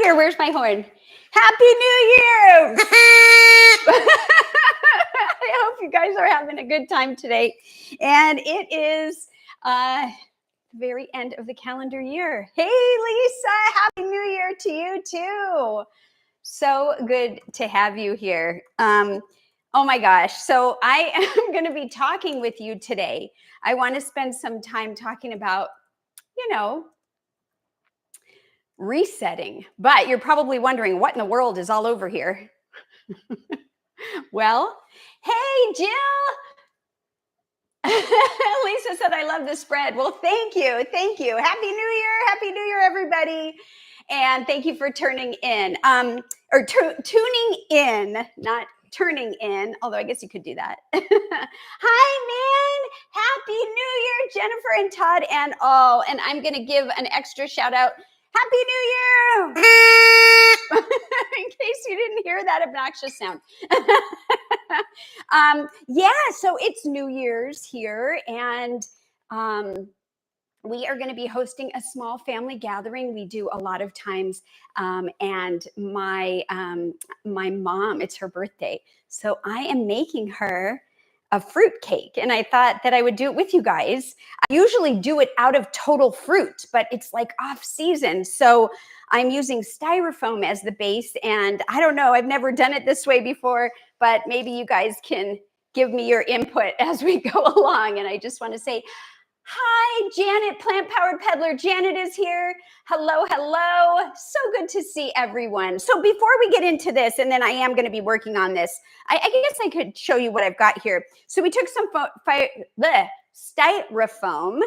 Year. Where's my horn? Happy New Year. I hope you guys are having a good time today. And it is the very end of the calendar year. Hey, Lisa, Happy New Year to you too. So good to have you here. Oh my gosh. So I am going to be talking with you today. I want to spend some time talking about, resetting. But you're probably wondering, what in the world is all over here? Well, hey, Jill. Lisa said, I love this spread. Well, thank you. Thank you. Happy New Year. Happy New Year, everybody. And thank you for tuning in, tuning in, not turning in, although I guess you could do that. Hi, man. Happy New Year, Jennifer and Todd and all. And I'm going to give an extra shout out. Happy New Year. In case you didn't hear that obnoxious sound. So it's New Year's here, and we are going to be hosting a small family gathering. We do a lot of times, and my mom, it's her birthday, so I am making her a fruit cake, and I thought that I would do it with you guys. I usually do it out of total fruit, but it's like off season, so I'm using styrofoam as the base, and I don't know, I've never done it this way before, but maybe you guys can give me your input as we go along. And I just want to say, hi, Janet, Plant Powered Peddler. Janet is here. Hello, hello. So good to see everyone. So before we get into this, and then I am going to be working on this, I guess I could show you what I've got here. So we took some styrofoam,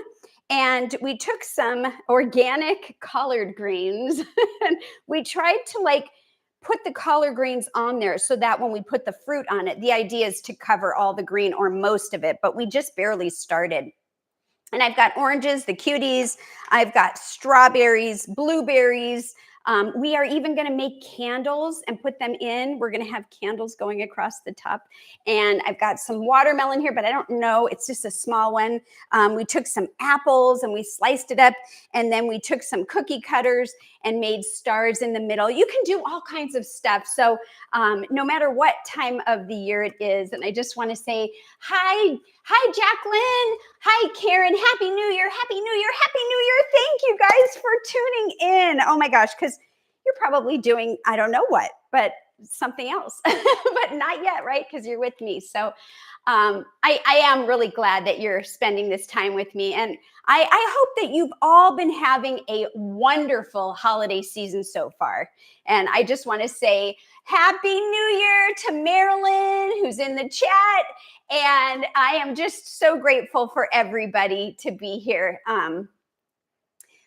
and we took some organic collard greens, and we tried to put the collard greens on there so that when we put the fruit on it, the idea is to cover all the green or most of it, but we just barely started. And I've got oranges, the cuties. I've got strawberries, blueberries. We are even going to make candles and put them in. We're going to have candles going across the top. And I've got some watermelon here, but I don't know. It's just a small one. We took some apples and we sliced it up. And then we took some cookie cutters and made stars in the middle. You can do all kinds of stuff. So no matter what time of the year it is. And I just want to say, hi, Jacqueline. Hi, Karen. Happy New Year. Happy New Year. Happy New Year. Thank you guys for tuning in. Oh my gosh, because you're probably doing, I don't know what, but something else, but not yet, right? Because you're with me. So I am really glad that you're spending this time with me. And I hope that you've all been having a wonderful holiday season so far. And I just want to say Happy New Year to Marilyn, who's in the chat. And I am just so grateful for everybody to be here.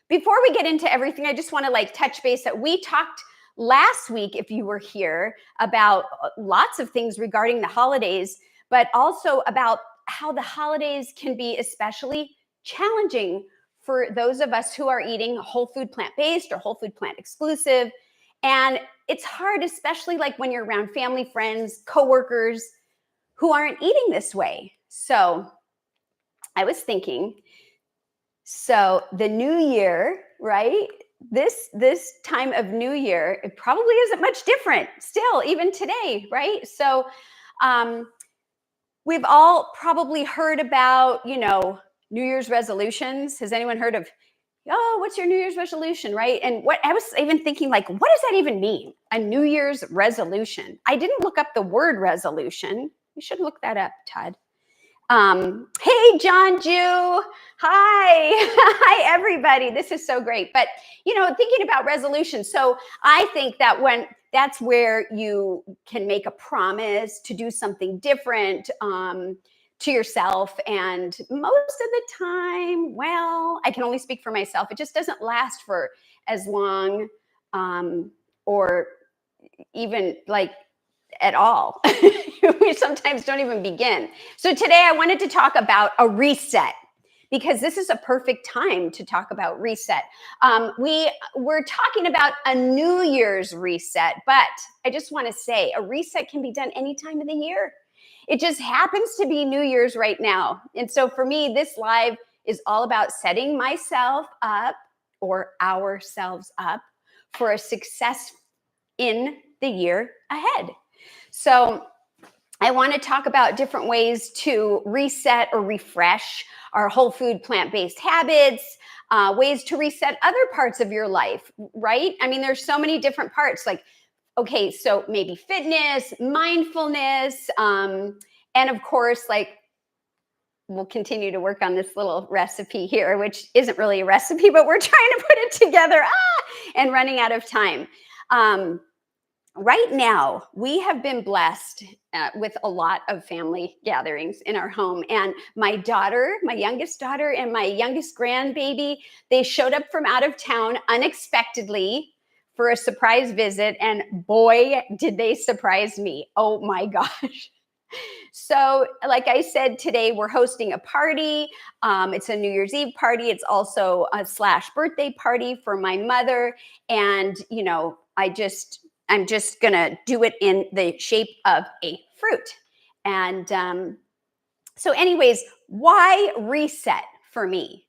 Before we get into everything, I just want to touch base that we talked last week, if you were here, about lots of things regarding the holidays, but also about how the holidays can be especially challenging for those of us who are eating whole food plant-based or whole food plant exclusive. And it's hard, especially when you're around family, friends, coworkers who aren't eating this way. So I was thinking, so the new year, right? This time of New Year, it probably isn't much different still, even today, right? So we've all probably heard about, New Year's resolutions. Has anyone heard of, what's your New Year's resolution, right? And what I was even thinking, what does that even mean? A New Year's resolution. I didn't look up the word resolution. You should look that up, Todd. Hey, John Jew. Hi. Hi, everybody. This is so great. But, thinking about resolutions. So I think that that's where you can make a promise to do something different to yourself. And most of the time, well, I can only speak for myself. It just doesn't last for as long or even at all. We sometimes don't even begin. So today I wanted to talk about a reset, because this is a perfect time to talk about reset. We're talking about a New Year's reset, but I just want to say a reset can be done any time of the year. It just happens to be New Year's right now. And so for me, this live is all about setting myself up or ourselves up for a success in the year ahead. So I want to talk about different ways to reset or refresh our whole food plant-based habits, ways to reset other parts of your life, right? I mean, there's so many different parts. Like, okay, so maybe fitness, mindfulness, and of course, like, we'll continue to work on this little recipe here, which isn't really a recipe, but we're trying to put it together, and running out of time. Right now, we have been blessed with a lot of family gatherings in our home. And my daughter, my youngest daughter, and my youngest grandbaby, they showed up from out of town unexpectedly for a surprise visit. And boy, did they surprise me. Oh my gosh. So, like I said, today we're hosting a party. It's a New Year's Eve party. It's also a / birthday party for my mother. And, you know, I'm just going to do it in the shape of a fruit. And so anyways, why reset for me?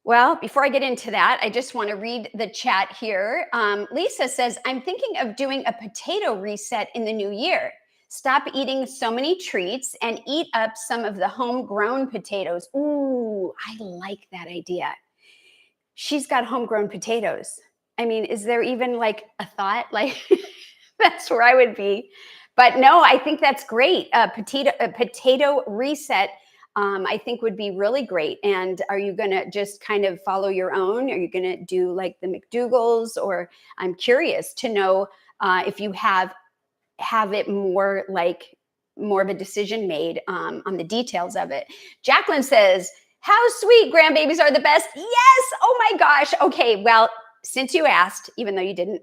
Well, before I get into that, I just want to read the chat here. Lisa says, I'm thinking of doing a potato reset in the new year. Stop eating so many treats and eat up some of the homegrown potatoes. Ooh, I like that idea. She's got homegrown potatoes. I mean, is there even like a thought? Like, that's where I would be. But no, I think that's great. A potato reset, I think would be really great. And are you going to just kind of follow your own? Are you going to do like the McDougal's? Or I'm curious to know if you have it more of a decision made on the details of it. Jacqueline says, how sweet, grandbabies are the best. Yes. Oh my gosh. Okay. Well, since you asked, even though you didn't,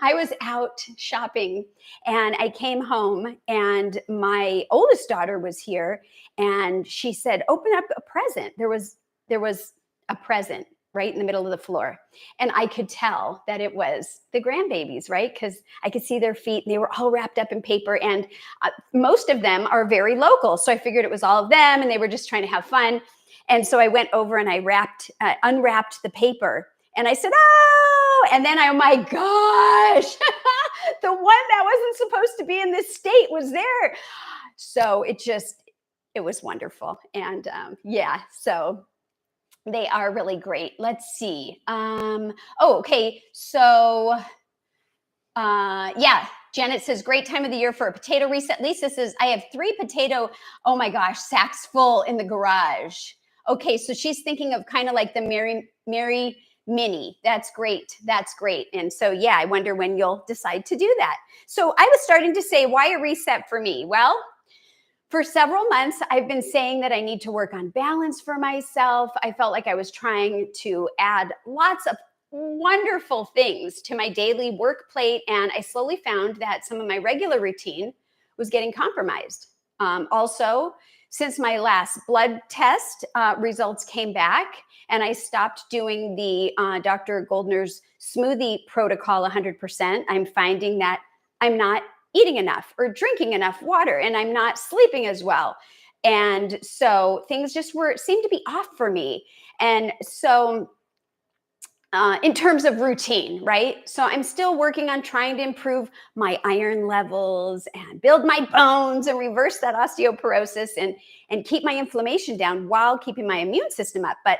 I was out shopping and I came home and my oldest daughter was here and she said, open up a present. There was a present right in the middle of the floor. And I could tell that it was the grandbabies, right? Because I could see their feet and they were all wrapped up in paper. And most of them are very local. So I figured it was all of them and they were just trying to have fun. And so I went over and I unwrapped the paper and I said, oh, and then oh my gosh, the one that wasn't supposed to be in this state was there. So it was wonderful. And yeah, so they are really great. Let's see. Okay. So, yeah, Janet says, great time of the year for a potato reset. Lisa says, I have 3 potato, oh my gosh, sacks full in the garage. Okay. So she's thinking of kind of like the Mary Mini. That's great. That's great. And so, yeah, I wonder when you'll decide to do that. So I was starting to say, why a reset for me? Well, for several months, I've been saying that I need to work on balance for myself. I felt like I was trying to add lots of wonderful things to my daily work plate. And I slowly found that some of my regular routine was getting compromised. Also, since my last blood test results came back and I stopped doing the Dr. Goldner's smoothie protocol 100%, I'm finding that I'm not eating enough or drinking enough water and I'm not sleeping as well. And so things just seemed to be off for me. And so in terms of routine, right? So I'm still working on trying to improve my iron levels and build my bones and reverse that osteoporosis and keep my inflammation down while keeping my immune system up. But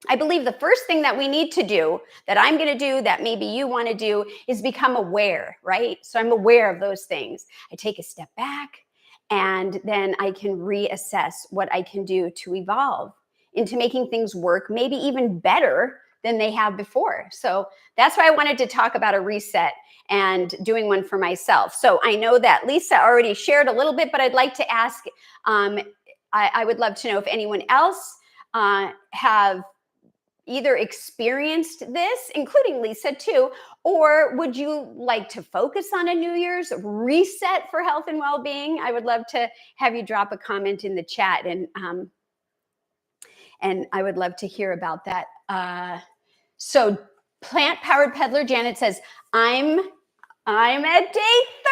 I believe the first thing that we need to do, that I'm going to do, that maybe you want to do, is become aware, right? So I'm aware of those things. I take a step back and then I can reassess what I can do to evolve into making things work, maybe even better than they have before. So that's why I wanted to talk about a reset and doing one for myself. So I know that Lisa already shared a little bit, but I'd like to ask, I would love to know if anyone else have either experienced this, including Lisa too, or would you like to focus on a New Year's reset for health and well-being? I would love to have you drop a comment in the chat, and I would love to hear about that. So plant-powered peddler Janet says, I'm at day 30.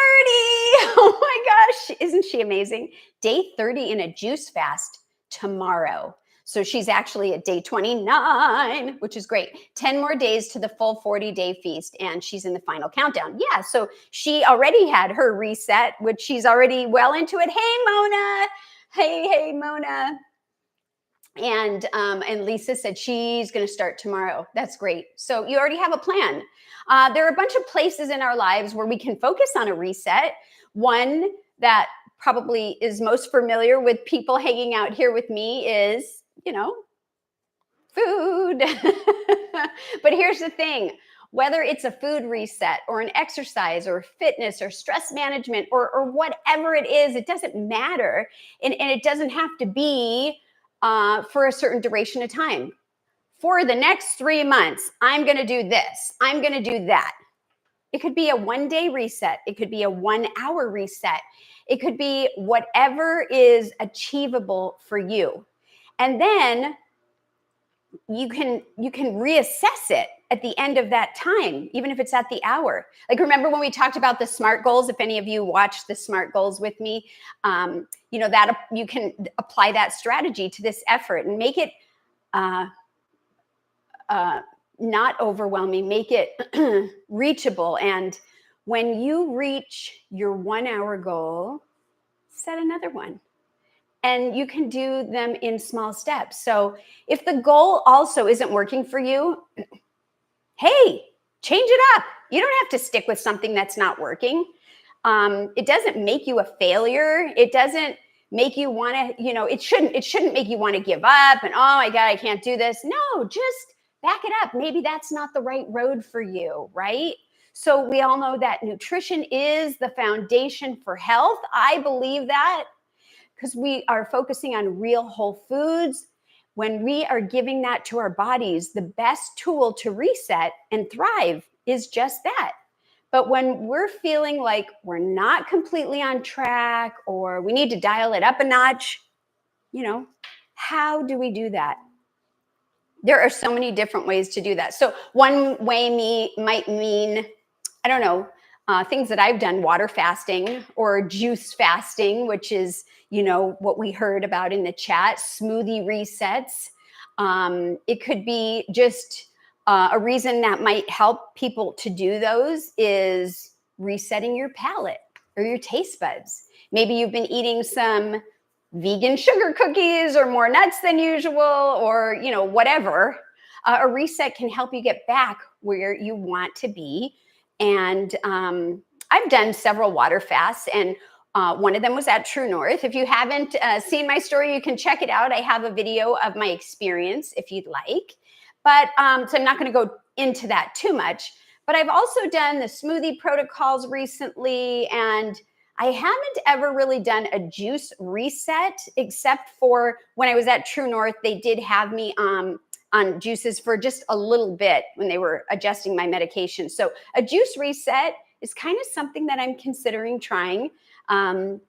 Oh my gosh, isn't she amazing? Day 30 in a juice fast tomorrow. So she's actually at day 29, which is great. 10 more days to the full 40-day feast, and she's in the final countdown. Yeah, so she already had her reset, which she's already well into it. Hey, Mona. Hey, Mona. And Lisa said she's going to start tomorrow. That's great. So you already have a plan. There are a bunch of places in our lives where we can focus on a reset. One that probably is most familiar with people hanging out here with me is, food. But here's the thing. Whether it's a food reset or an exercise or fitness or stress management or whatever it is, it doesn't matter. And it doesn't have to be for a certain duration of time. For the next 3 months, I'm going to do this. I'm going to do that. It could be a 1-day reset. It could be a 1-hour reset. It could be whatever is achievable for you. And then you can reassess it at the end of that time, even if it's at the hour. Like, remember when we talked about the SMART goals? If any of you watched the SMART goals with me, that you can apply that strategy to this effort and make it not overwhelming, make it reachable. And when you reach your 1-hour goal, set another one. And you can do them in small steps. So if the goal also isn't working for you, hey, change it up. You don't have to stick with something that's not working. It doesn't make you a failure. It doesn't make you want to, it shouldn't make you want to give up and, oh my God, I can't do this. No, just back it up. Maybe that's not the right road for you, right? So we all know that nutrition is the foundation for health. I believe that, because we are focusing on real whole foods. When we are giving that to our bodies, the best tool to reset and thrive is just that. But when we're feeling like we're not completely on track or we need to dial it up a notch, how do we do that? There are so many different ways to do that. So one way might mean, I don't know, things that I've done, water fasting or juice fasting, which is, what we heard about in the chat, smoothie resets. It could be just a reason that might help people to do those is resetting your palate or your taste buds. Maybe you've been eating some vegan sugar cookies or more nuts than usual or, whatever. A reset can help you get back where you want to be. And I've done several water fasts, and one of them was at True North. If you haven't seen my story, you can check it out. I have a video of my experience if you'd like. But so I'm not going to go into that too much. But I've also done the smoothie protocols recently, and I haven't ever really done a juice reset, except for when I was at True North. They did have me on juices for just a little bit when they were adjusting my medication. So a juice reset is kind of something that I'm considering trying. And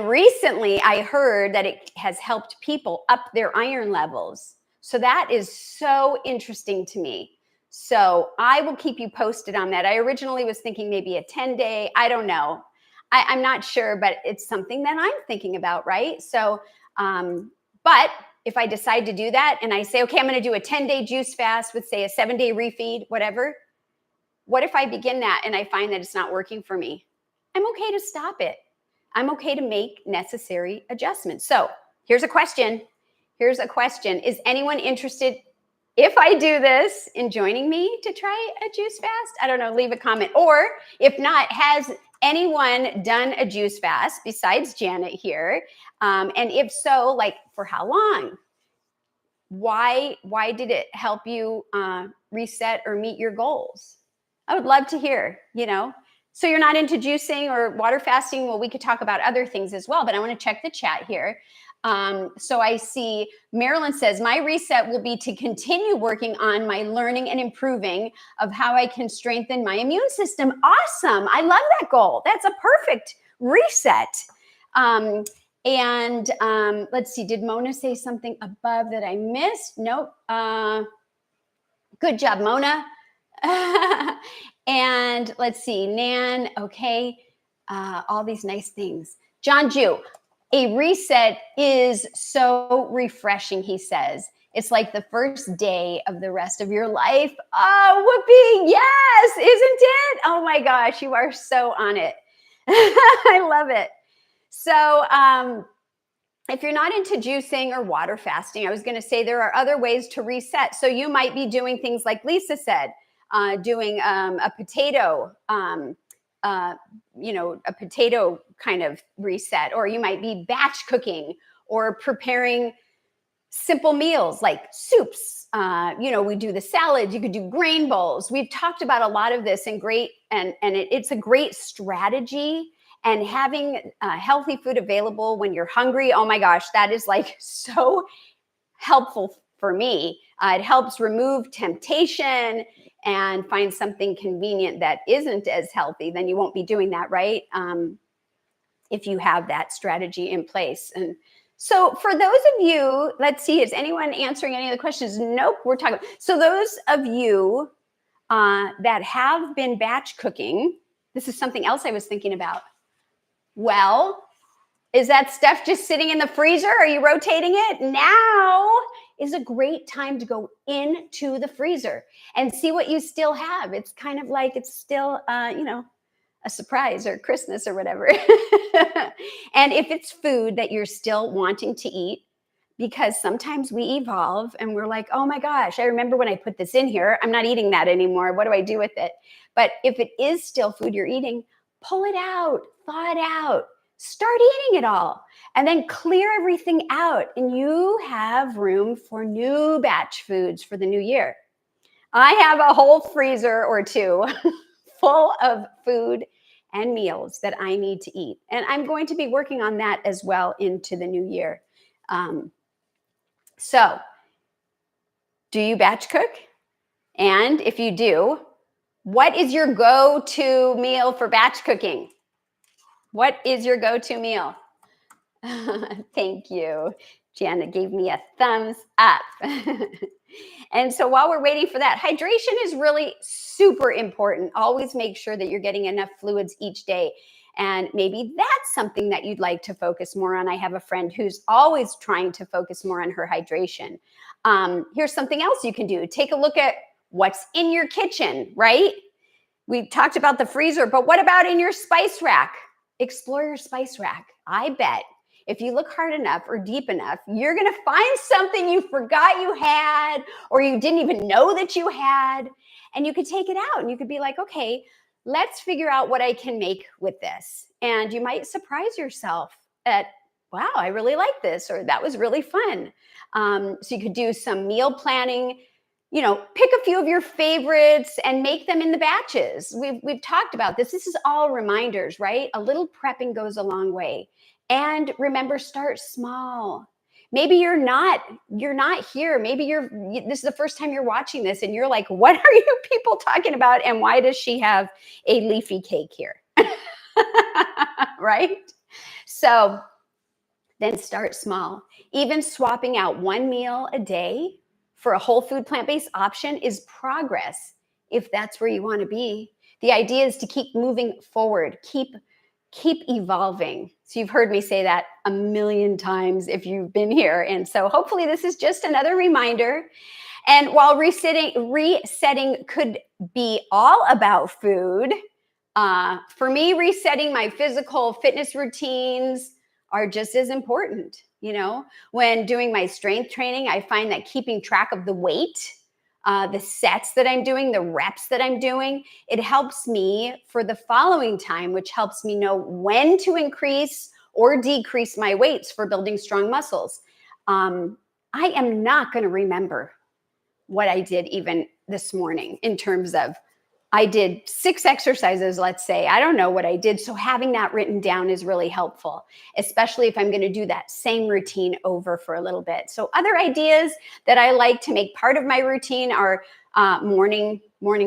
recently I heard that it has helped people up their iron levels. So that is so interesting to me. So I will keep you posted on that. I originally was thinking maybe a 10-day, I don't know. I'm not sure, but it's something that I'm thinking about, right? So, but if I decide to do that and I say, okay, I'm going to do a 10-day juice fast with, say, a 7-day refeed, whatever. What if I begin that and I find that it's not working for me? I'm okay to stop it. I'm okay to make necessary adjustments. So here's a question. Is anyone interested, if I do this, in joining me to try a juice fast? I don't know, leave a comment. Or if not, has anyone done a juice fast besides Janet here? And if so, like, for how long? Why did it help you reset or meet your goals? I would love to hear, So you're not into juicing or water fasting? Well, we could talk about other things as well, but I want to check the chat here. So I see Marilyn says, my reset will be to continue working on my learning and improving of how I can strengthen my immune system. Awesome. I love that goal. That's a perfect reset. Let's see, did Mona say something above that I missed? Nope. Good job, Mona. And let's see, Nan, okay. All these nice things. John Jew. A reset is so refreshing, he says. It's like the first day of the rest of your life. Oh, whoopee. Yes, isn't it? Oh my gosh, you are so on it. I love it. So, if you're not into juicing or water fasting, I was going to say there are other ways to reset. So you might be doing things like Lisa said, doing a potato, uh, a potato kind of reset, or you might be batch cooking or preparing simple meals like soups. We do the salads. You could do grain bowls. We've talked about a lot of this, and it's a great strategy. And having healthy food available when you're hungry, oh my gosh, that is like so helpful for me. It helps remove temptation and find something convenient that isn't as healthy. Then you won't be doing that, right? If you have that strategy in place. And so for those of you, let's see, is anyone answering any of the questions? Nope, we're talking. So those of you that have been batch cooking, this is something else I was thinking about. Well, is that stuff just sitting in the freezer? Are you rotating it? Now is a great time to go into the freezer and see what you still have. It's kind of like it's still, a surprise or Christmas or whatever. And if it's food that you're still wanting to eat, because sometimes we evolve and we're like, oh my gosh, I remember when I put this in here, I'm not eating that anymore. What do I do with it? But if it is still food you're eating, pull it out, thaw it out, start eating it all, and then clear everything out. And you have room for new batch foods for the new year. I have a whole freezer or two full of food and meals that I need to eat. And I'm going to be working on that as well into the new year. So, do you batch cook? And if you do, what is your go-to meal for batch cooking? What is your go-to meal? Thank you. Janet gave me a thumbs up. And so while we're waiting for that, hydration is really super important. Always make sure that you're getting enough fluids each day. And maybe that's something that you'd like to focus more on. I have a friend who's always trying to focus more on her hydration. Here's something else you can do. Take a look at what's in your kitchen, right? We talked about the freezer, but what about in your spice rack? Explore your spice rack. I bet if you look hard enough or deep enough, you're going to find something you forgot you had or you didn't even know that you had. And you could take it out and you could be like, okay, let's figure out what I can make with this. And you might surprise yourself at, wow, I really like this, or that was really fun. So you could do some meal planning. Pick a few of your favorites and make them in the batches. We've talked about this. This is all reminders, right? A little prepping goes a long way. And remember, start small. Maybe you're not here. Maybe this is the first time you're watching this and you're like, what are you people talking about? And why does she have a leafy cake here? Right? So then start small. Even swapping out one meal a day for a whole food plant-based option is progress if that's where you want to be. The idea is to keep moving forward, keep evolving. So you've heard me say that a million times if you've been here. And so hopefully this is just another reminder. And while resetting could be all about food, for me, resetting my physical fitness routines are just as important. When doing my strength training, I find that keeping track of the weight, the sets that I'm doing, the reps that I'm doing, it helps me for the following time, which helps me know when to increase or decrease my weights for building strong muscles. I am not going to remember what I did even this morning in terms of I did 6 exercises, let's say. I don't know what I did. So having that written down is really helpful, especially if I'm going to do that same routine over for a little bit. So other ideas that I like to make part of my routine are morning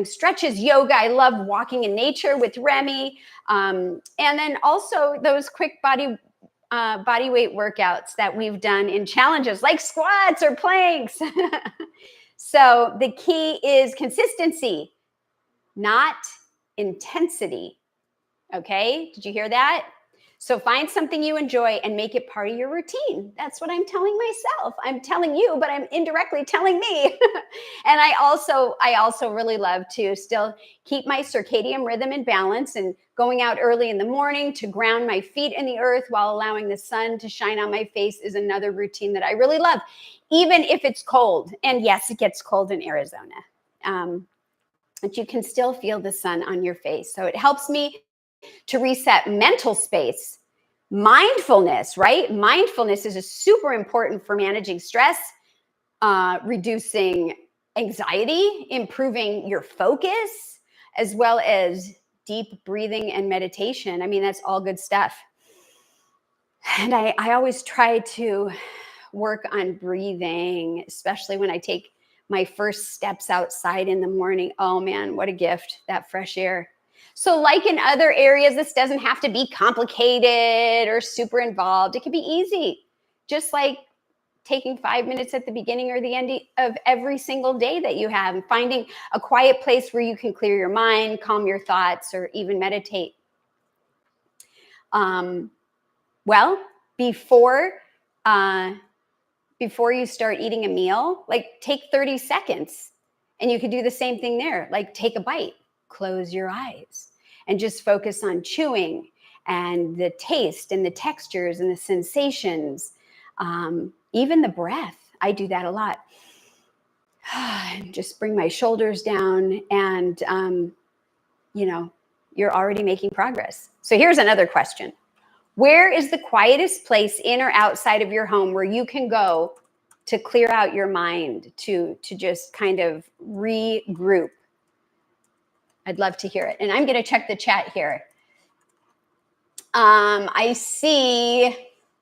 stretches, yoga. I love walking in nature with Remy. And then also those quick body weight workouts that we've done in challenges like squats or planks. So the key is consistency, not intensity. Okay, did you hear that? So find something you enjoy and make it part of your routine. That's what I'm telling myself. I'm telling you, but I'm indirectly telling me. And I also really love to still keep my circadian rhythm in balance, and going out early in the morning to ground my feet in the earth while allowing the sun to shine on my face is another routine that I really love, even if it's cold. And yes, it gets cold in Arizona. But you can still feel the sun on your face. So it helps me to reset mental space. Mindfulness, right? Mindfulness is super important for managing stress, reducing anxiety, improving your focus, as well as deep breathing and meditation. I mean, that's all good stuff. And I always try to work on breathing, especially when I take my first steps outside in the morning. Oh man, what a gift, that fresh air. So, like in other areas, this doesn't have to be complicated or super involved. It can be easy, just like taking 5 minutes at the beginning or the end of every single day that you have, and finding a quiet place where you can clear your mind, calm your thoughts, or even meditate. Um, well, before uh, before you start eating a meal, like take 30 seconds, and you could do the same thing there. Like take a bite, close your eyes, and just focus on chewing and the taste and the textures and the sensations, even the breath. I do that a lot. Just bring my shoulders down, and you're already making progress. So here's another question. Where is the quietest place in or outside of your home where you can go to clear out your mind, to just kind of regroup? I'd love to hear it. And I'm going to check the chat here. I see,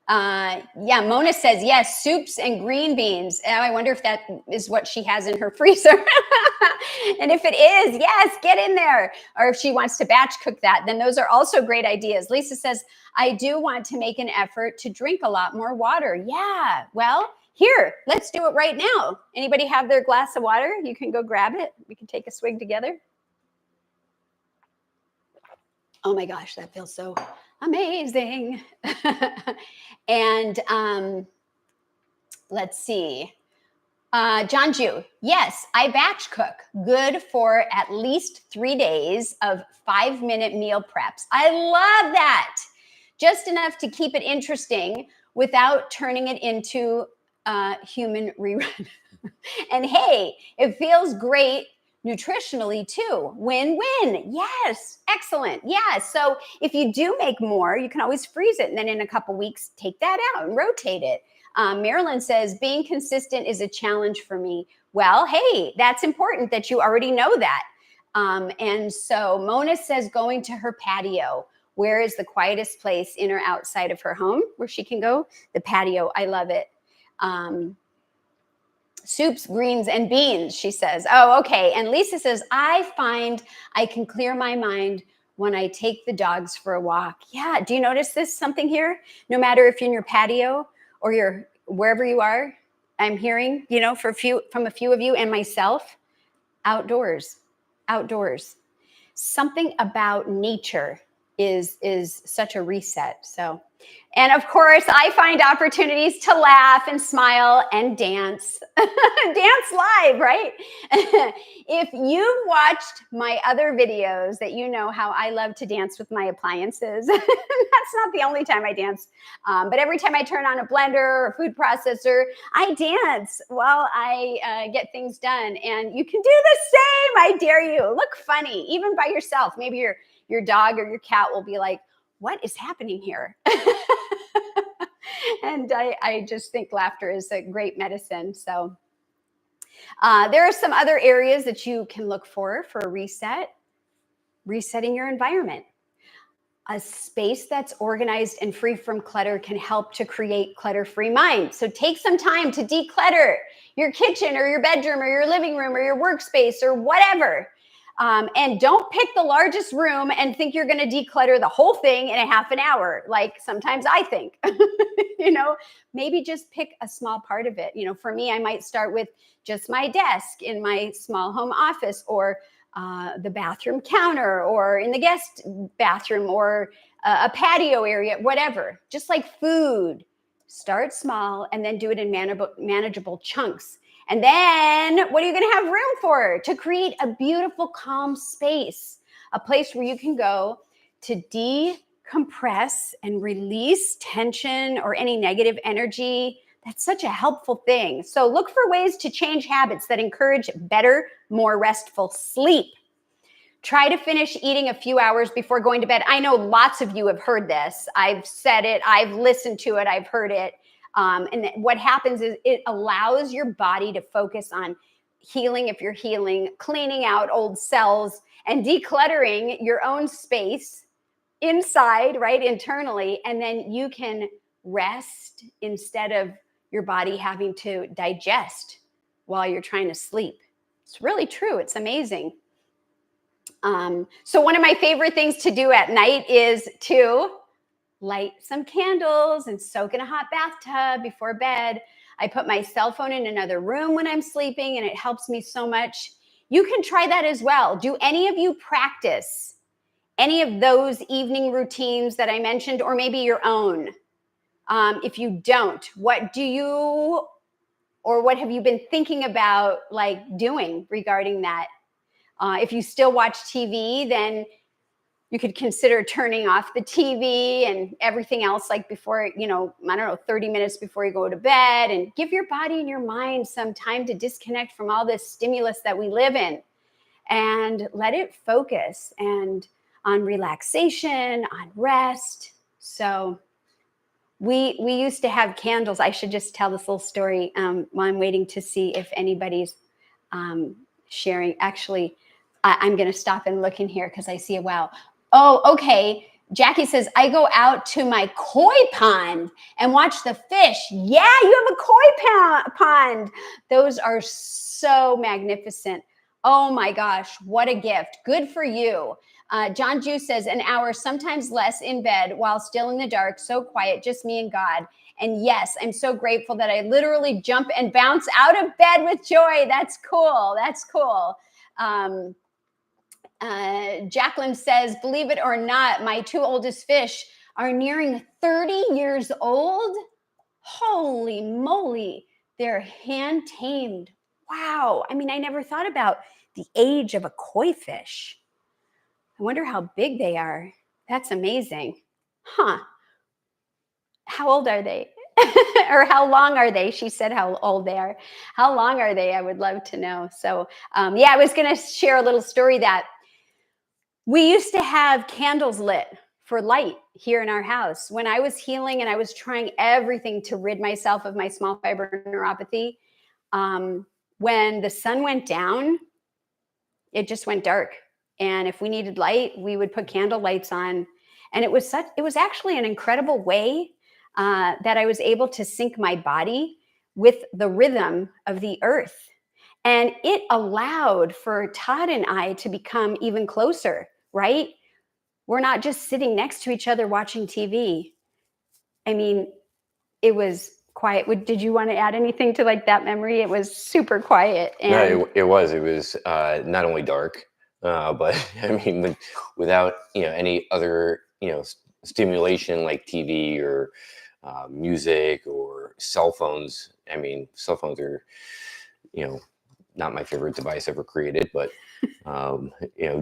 Mona says, yes, soups and green beans. And I wonder if that is what she has in her freezer. And if it is, yes, get in there. Or if she wants to batch cook that, then those are also great ideas. Lisa says, I do want to make an effort to drink a lot more water. Yeah, well, here, let's do it right now. Anybody have their glass of water? You can go grab it. We can take a swig together. Oh my gosh, that feels so amazing. And let's see. John Ju, yes, I batch cook. Good for at least 3 days of 5-minute meal preps. I love that. Just enough to keep it interesting without turning it into human rerun. And hey, it feels great nutritionally too. Win-win. Yes. Excellent. Yeah. So if you do make more, you can always freeze it, and then in a couple weeks, take that out and rotate it. Marilyn says, being consistent is a challenge for me. Well, hey, that's important that you already know that. And so Mona says, going to her patio. Where is the quietest place in or outside of her home where she can go? The patio. I love it. Soups, greens, and beans, she says. Oh, okay. And Lisa says, I find I can clear my mind when I take the dogs for a walk. Yeah. Do you notice this something here? No matter if you're in your patio or you're wherever you are, I'm hearing, from a few of you and myself, outdoors. Something about nature is such a reset. So, and of course, I find opportunities to laugh and smile and dance. Dance live, right? If you've watched my other videos, that you know how I love to dance with my appliances. That's not the only time I dance, but every time I turn on a blender or a food processor, I dance while I get things done. And you can do the same. I dare you. Look funny, even by yourself. Maybe your dog or your cat will be like, what is happening here? And I just think laughter is a great medicine. So there are some other areas that you can look for a reset. Resetting your environment. A space that's organized and free from clutter can help to create clutter-free mind. So take some time to declutter your kitchen or your bedroom or your living room or your workspace or whatever. And don't pick the largest room and think you're going to declutter the whole thing in a half an hour. Like sometimes I think, maybe just pick a small part of it. For me, I might start with just my desk in my small home office, or the bathroom counter, or in the guest bathroom, or a patio area, whatever. Just like food, start small and then do it in manageable chunks. And then what are you going to have room for? To create a beautiful, calm space, a place where you can go to decompress and release tension or any negative energy. That's such a helpful thing. So look for ways to change habits that encourage better, more restful sleep. Try to finish eating a few hours before going to bed. I know lots of you have heard this. I've said it. I've listened to it. I've heard it. And what happens is it allows your body to focus on healing, if you're healing, cleaning out old cells and decluttering your own space inside, right, internally. And then you can rest instead of your body having to digest while you're trying to sleep. It's really true. It's amazing. So one of my favorite things to do at night is to light some candles and soak in a hot bathtub before bed. I put my cell phone in another room when I'm sleeping, and it helps me so much. You can try that as well. Do any of you practice any of those evening routines that I mentioned, or maybe your own? If you don't, what do you, or what have you been thinking about like doing regarding that? If you still watch TV, then you could consider turning off the TV and everything else, like before, 30 minutes before you go to bed, and give your body and your mind some time to disconnect from all this stimulus that we live in and let it focus and on relaxation, on rest. So we used to have candles. I should just tell this little story while I'm waiting to see if anybody's sharing. Actually, I'm going to stop and look in here because I see a wow. Oh, okay. Jackie says, I go out to my koi pond and watch the fish. Yeah, you have a koi pond. Those are so magnificent. Oh my gosh, what a gift. Good for you. John Jew says, an hour, sometimes less in bed while still in the dark, so quiet, just me and God. And yes, I'm so grateful that I literally jump and bounce out of bed with joy. That's cool. That's cool. Jacqueline says, believe it or not, my two oldest fish are nearing 30 years old. Holy moly, they're hand tamed. Wow. I mean, I never thought about the age of a koi fish. I wonder how big they are. That's amazing. Huh. How old are they? Or how long are they? She said how old they are. How long are they? I would love to know. So, I was going to share a little story that we used to have candles lit for light here in our house. When I was healing and I was trying everything to rid myself of my small fiber neuropathy, when the sun went down, it just went dark. And if we needed light, we would put candle lights on. And it was actually an incredible way that I was able to sync my body with the rhythm of the earth. And it allowed for Todd and I to become even closer, right? We're not just sitting next to each other watching TV. I mean, it was quiet. Did you want to add anything to like that memory? It was super quiet. And no, it was not only dark, but I mean, without any other stimulation like TV or music or cell phones. I mean, cell phones are not my favorite device ever created, but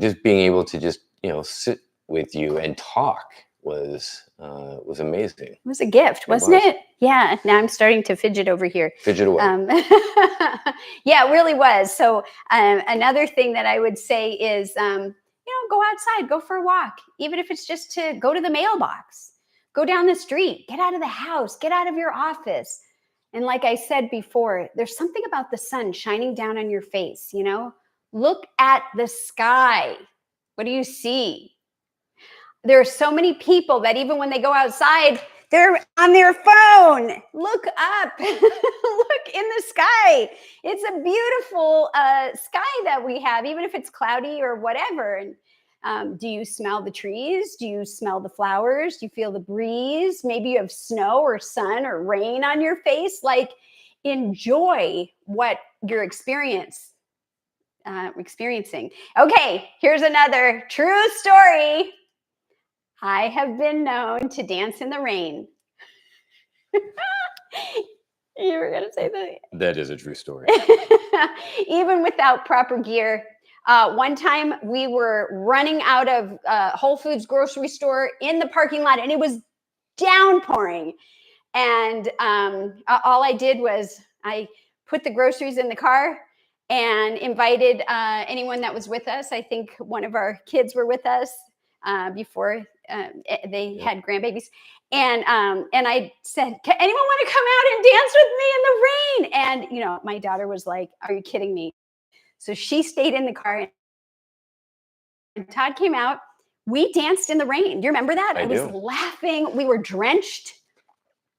just being able to just sit with you and talk was amazing. It was a gift, wasn't it? Yeah. Now I'm starting to fidget over here. Fidget away. Yeah, it really was. So another thing that I would say is, go outside, go for a walk, even if it's just to go to the mailbox, go down the street, get out of the house, get out of your office. And like I said before, there's something about the sun shining down on your face, Look at the sky. What do you see? There are so many people that even when they go outside, they're on their phone. Look up. Look in the sky. It's a beautiful sky that we have, even if it's cloudy or whatever. And do you smell the trees? Do you smell the flowers? Do you feel the breeze? Maybe you have snow or sun or rain on your face. Like, enjoy what you're experiencing. Okay, here's another true story. I have been known to dance in the rain. You were going to say that. That is a true story. Even without proper gear. One time we were running out of Whole Foods grocery store in the parking lot, and it was downpouring. And all I did was I put the groceries in the car and invited anyone that was with us. I think one of our kids were with us before they had grandbabies. And I said, "Can anyone want to come out and dance with me in the rain?" And, you know, my daughter was like, "Are you kidding me?" So she stayed in the car and Todd came out. We danced in the rain. Do you remember that? I was do. laughing. We were drenched.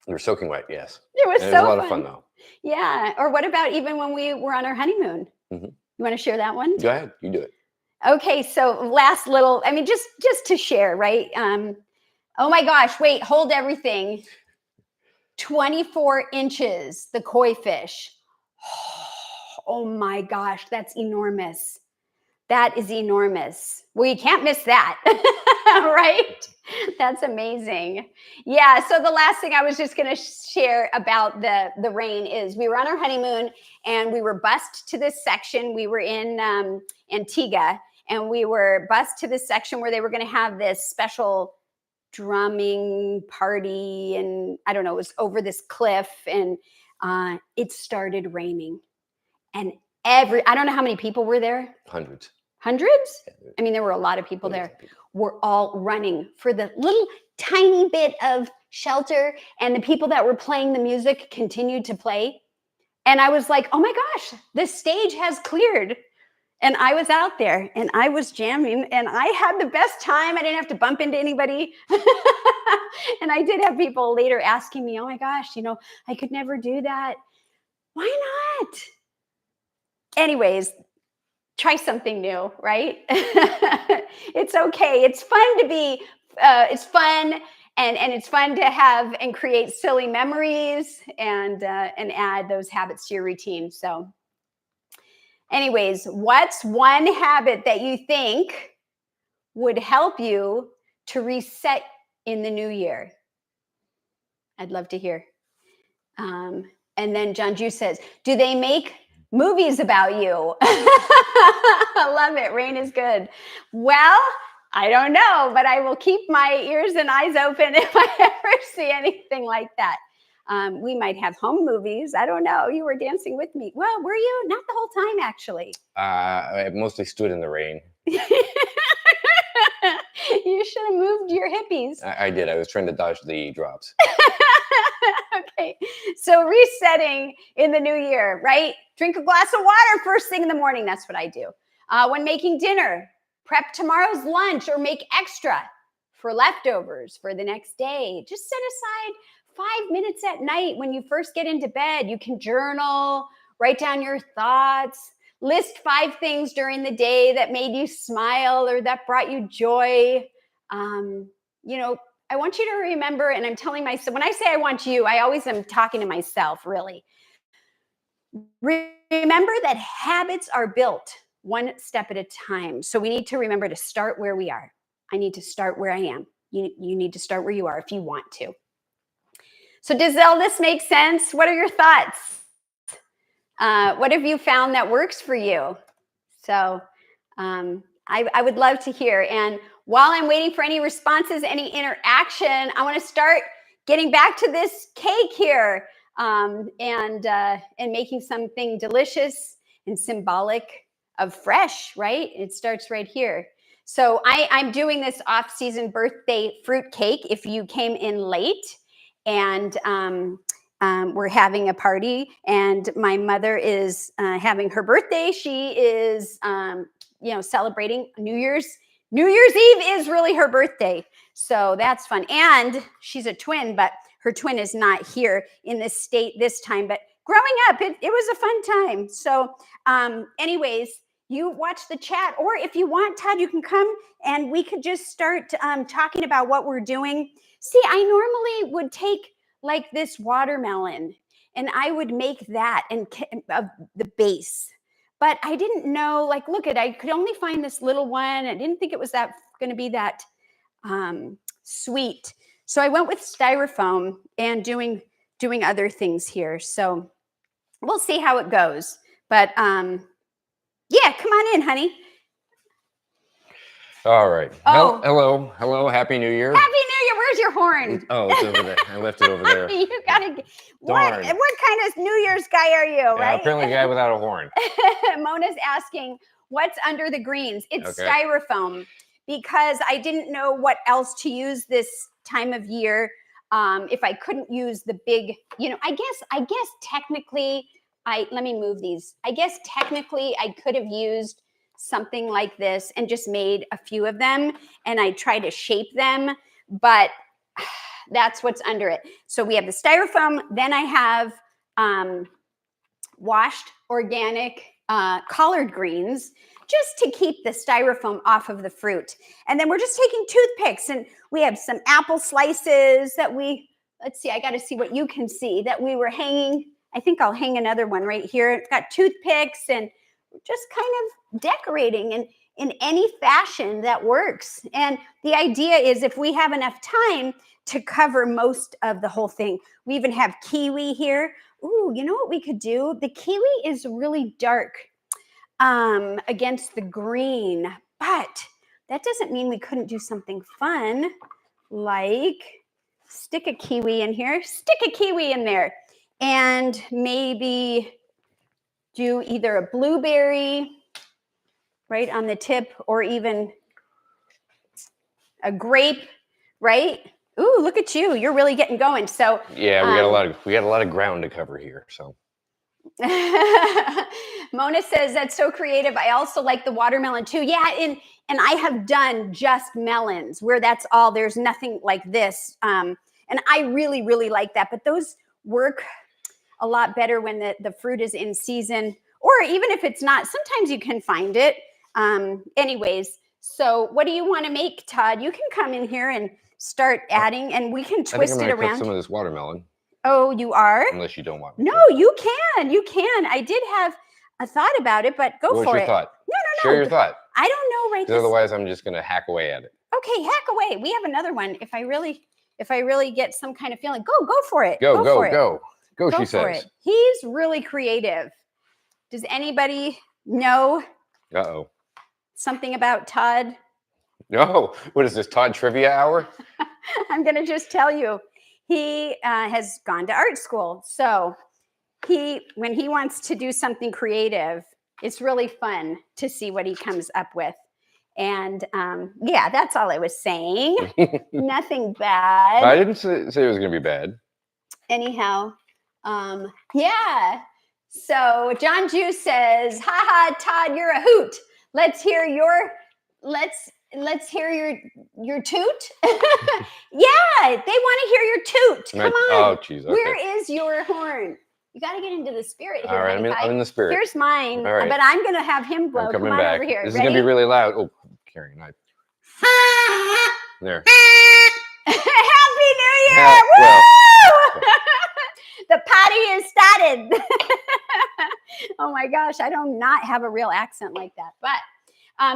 You were soaking wet, yes. It was And so it was a lot fun. of fun, though. Yeah. Or what about even when we were on our honeymoon? Mhm. You want to share that one? Go ahead, you do it. Okay. So last little, I mean, just to share, right? Oh my gosh, wait, hold everything. 24 inches, the koi fish. Oh my gosh, that's enormous. That is enormous. Well, you can't miss that, right? That's amazing. Yeah. So the last thing I was just going to share about the rain is we were on our honeymoon and we were bused to this section. We were in Antigua, and we were bused to this section where they were going to have this special drumming party, and I don't know, it was over this cliff, and it started raining, and I don't know how many people were there. Hundreds. Hundreds? Yeah, I mean, there were a lot of people millions there. of people. We're all running for the little tiny bit of shelter, and the people that were playing the music continued to play. And I was like, oh my gosh, the stage has cleared. And I was out there and I was jamming and I had the best time. I didn't have to bump into anybody. And I did have people later asking me, oh my gosh, you know, I could never do that. Why not? Anyways, try something new, right? It's okay. It's fun to be, it's fun. And it's fun to have and create silly memories and add those habits to your routine. So anyways, what's one habit that you think would help you to reset in the new year? I'd love to hear. And then John Juice says, do they make movies about you? I love it. Rain is good. Well, I don't know, but I will keep my ears and eyes open if I ever see anything like that. We might have home movies. I don't know. You were dancing with me. Well, were you? Not the whole time, actually. I mostly stood in the rain. You should have moved your hippies. I did. I was trying to dodge the drops. Okay. So resetting in the new year, right? Drink a glass of water first thing in the morning. That's what I do. When making dinner, prep tomorrow's lunch or make extra for leftovers for the next day. Just set aside 5 minutes at night when you first get into bed. You can journal, write down your thoughts, list 5 things during the day that made you smile or that brought you joy. You know, I want you to remember, and I'm telling myself, when I say I want you, I always am talking to myself, really. Remember that habits are built one step at a time. So we need to remember to start where we are. I need to start where I am. You need to start where you are if you want to. So does all this make sense? What are your thoughts? What have you found that works for you? So I would love to hear. And while I'm waiting for any responses, any interaction, I want to start getting back to this cake here and making something delicious and symbolic of fresh, right? It starts right here. So I'm doing this off-season birthday fruit cake if you came in late. And we're having a party, and my mother is having her birthday. She is celebrating New Year's Eve is really her birthday. So that's fun. And she's a twin, but her twin is not here in this state this time. But growing up, it was a fun time. So anyways, you watch the chat, or if you want, Todd, you can come and we could just start talking about what we're doing. See, I normally would take like this watermelon and I would make that and the base. But I didn't know, like, look I could only find this little one. I didn't think it was that going to be that sweet. So I went with styrofoam and doing other things here. So we'll see how it goes. But yeah, come on in, honey. All right. Oh. Hello. Happy New Year. Happy New Year. Where's your horn? Oh, it's over there. I left it over there. You gotta what Darn. kind of New Year's guy are you, right? Apparently, a guy without a horn. Mona's asking, what's under the greens? It's Okay. styrofoam, because I didn't know what else to use this time of year. If I couldn't use the big, I guess technically, let me move these. I guess technically I could have used something like this and just made a few of them, and I try to shape them, but that's what's under it. So we have the styrofoam. Then I have washed organic collard greens, just to keep the styrofoam off of the fruit. And then we're just taking toothpicks, and we have some apple slices that let's see, I got to see what you can see, that we were hanging. I think I'll hang another one right here. It's got toothpicks, and just kind of decorating in any fashion that works. And the idea is, if we have enough time to cover most of the whole thing. We even have kiwi here. Ooh, you know what we could do? The kiwi is really dark against the green, but that doesn't mean we couldn't do something fun, like stick a kiwi in here, stick a kiwi in there, and maybe do either a blueberry right on the tip, or even a grape, right? Ooh, look at you. You're really getting going. So yeah, we got a lot of ground to cover here. So Mona says, that's so creative. I also like the watermelon too. Yeah, and I have done just melons where that's all, there's nothing like this. And I really, really like that. But those work a lot better when the fruit is in season, or even if it's not, sometimes you can find it. Anyways, so what do you want to make, Todd? You can come in here and start adding, and we can twist it around. Cut some of this watermelon. Oh, you are? Unless you don't want me. No, you can. You can. I did have a thought about it, but go for it. What's your thought? No. Share your thought. I don't know right now. Otherwise, I'm just going to hack away at it. Okay, hack away. We have another one. If I really get some kind of feeling, go for it. Go, she says. It. He's really creative. Does anybody know something about Todd? No. What is this, Todd Trivia Hour? I'm going to just tell you. He has gone to art school. So when he wants to do something creative, it's really fun to see what he comes up with. And yeah, that's all I was saying. Nothing bad. I didn't say it was going to be bad. Anyhow, yeah. So John Juice says, haha, Todd, you're a hoot. Let's hear your toot. Yeah, they want to hear your toot. Come on. Oh, geez. Okay. Where is your horn? You got to get into the spirit here. All right, I'm in the spirit. Here's mine, right. But I'm going to have him blow. Come on back. Over here. This is going to be really loud. Oh, carrying a knife. There. Happy New Year! Yeah, Woo! well. The party is started. Oh my gosh, I do not have a real accent like that. But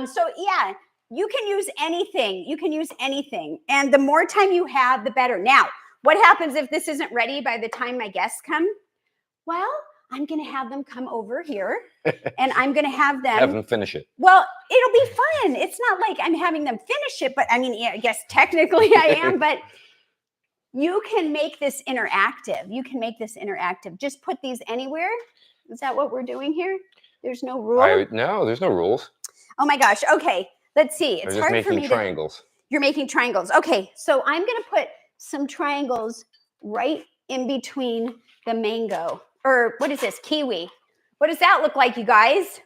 so yeah, you can use anything. You can use anything. And the more time you have, the better. Now, what happens if this isn't ready by the time my guests come? Well, I'm going to have them come over here, and I'm going to have them finish it. Well, it'll be fun. It's not like I'm having them finish it, but I mean, yeah, I guess technically I am, but you can make this interactive. Just put these anywhere. Is that what we're doing here? There's no rule? No, there's no rules. Oh my gosh. Okay. Let's see. It's hard for me triangles. You're making triangles. Okay. So I'm going to put some triangles right in between the mango. Or what is this? Kiwi. What does that look like, you guys?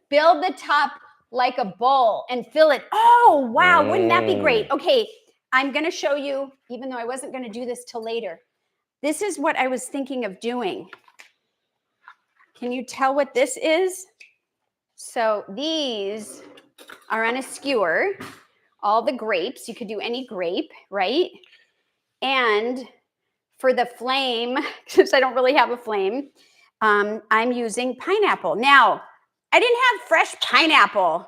Build the top like a bowl and fill it. Oh, wow. Wouldn't that be great? Okay. I'm going to show you, even though I wasn't going to do this till later. This is what I was thinking of doing. Can you tell what this is? So these are on a skewer. All the grapes. You could do any grape, right? And for the flame, since I don't really have a flame, I'm using pineapple. Now, I didn't have fresh pineapple.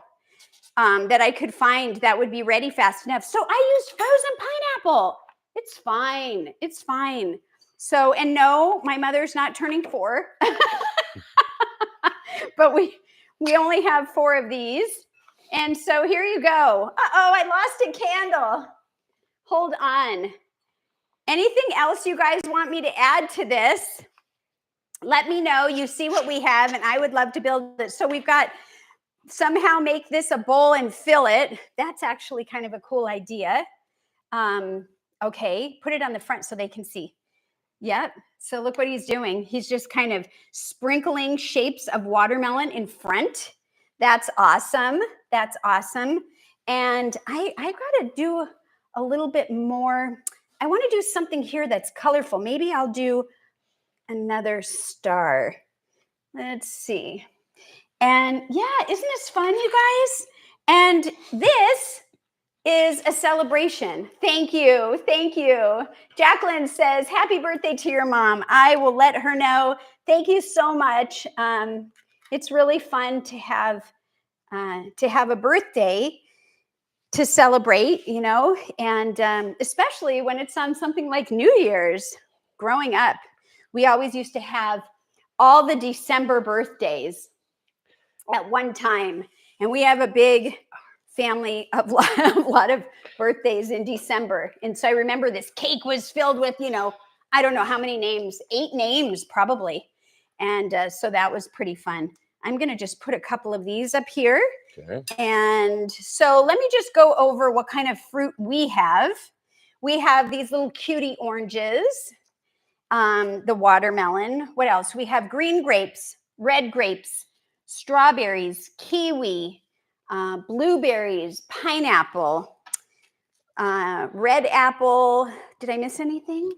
that I could find that would be ready fast enough. So I used frozen pineapple. It's fine. It's fine. So, and no, my mother's not turning 4, but we only have 4 of these. And so here you go. Uh-oh, I lost a candle. Hold on. Anything else you guys want me to add to this? Let me know. You see what we have, and I would love to build it. So we've got somehow make this a bowl and fill it. That's actually kind of a cool idea. Okay, put it on the front so they can see. Yep. So look what he's doing. He's just kind of sprinkling shapes of watermelon in front. That's awesome. That's awesome. And I got to do a little bit more. I want to do something here that's colorful. Maybe I'll do another star. Let's see. And yeah, isn't this fun, you guys? And this is a celebration. Thank you. Thank you. Jacqueline says, happy birthday to your mom. I will let her know. Thank you so much. It's really fun to have a birthday to celebrate, you know, and especially when it's on something like New Year's. Growing up, we always used to have all the December birthdays at one time, and we have a big family of a lot of birthdays in December. And so I remember this cake was filled with, you know, I don't know how many names, 8 names probably. And so that was pretty fun. I'm going to just put a couple of these up here. Okay. And so let me just go over what kind of fruit we have. We have these little cutie oranges, the watermelon. What else? We have green grapes, red grapes, strawberries, kiwi, blueberries, pineapple, red apple. Did I miss anything?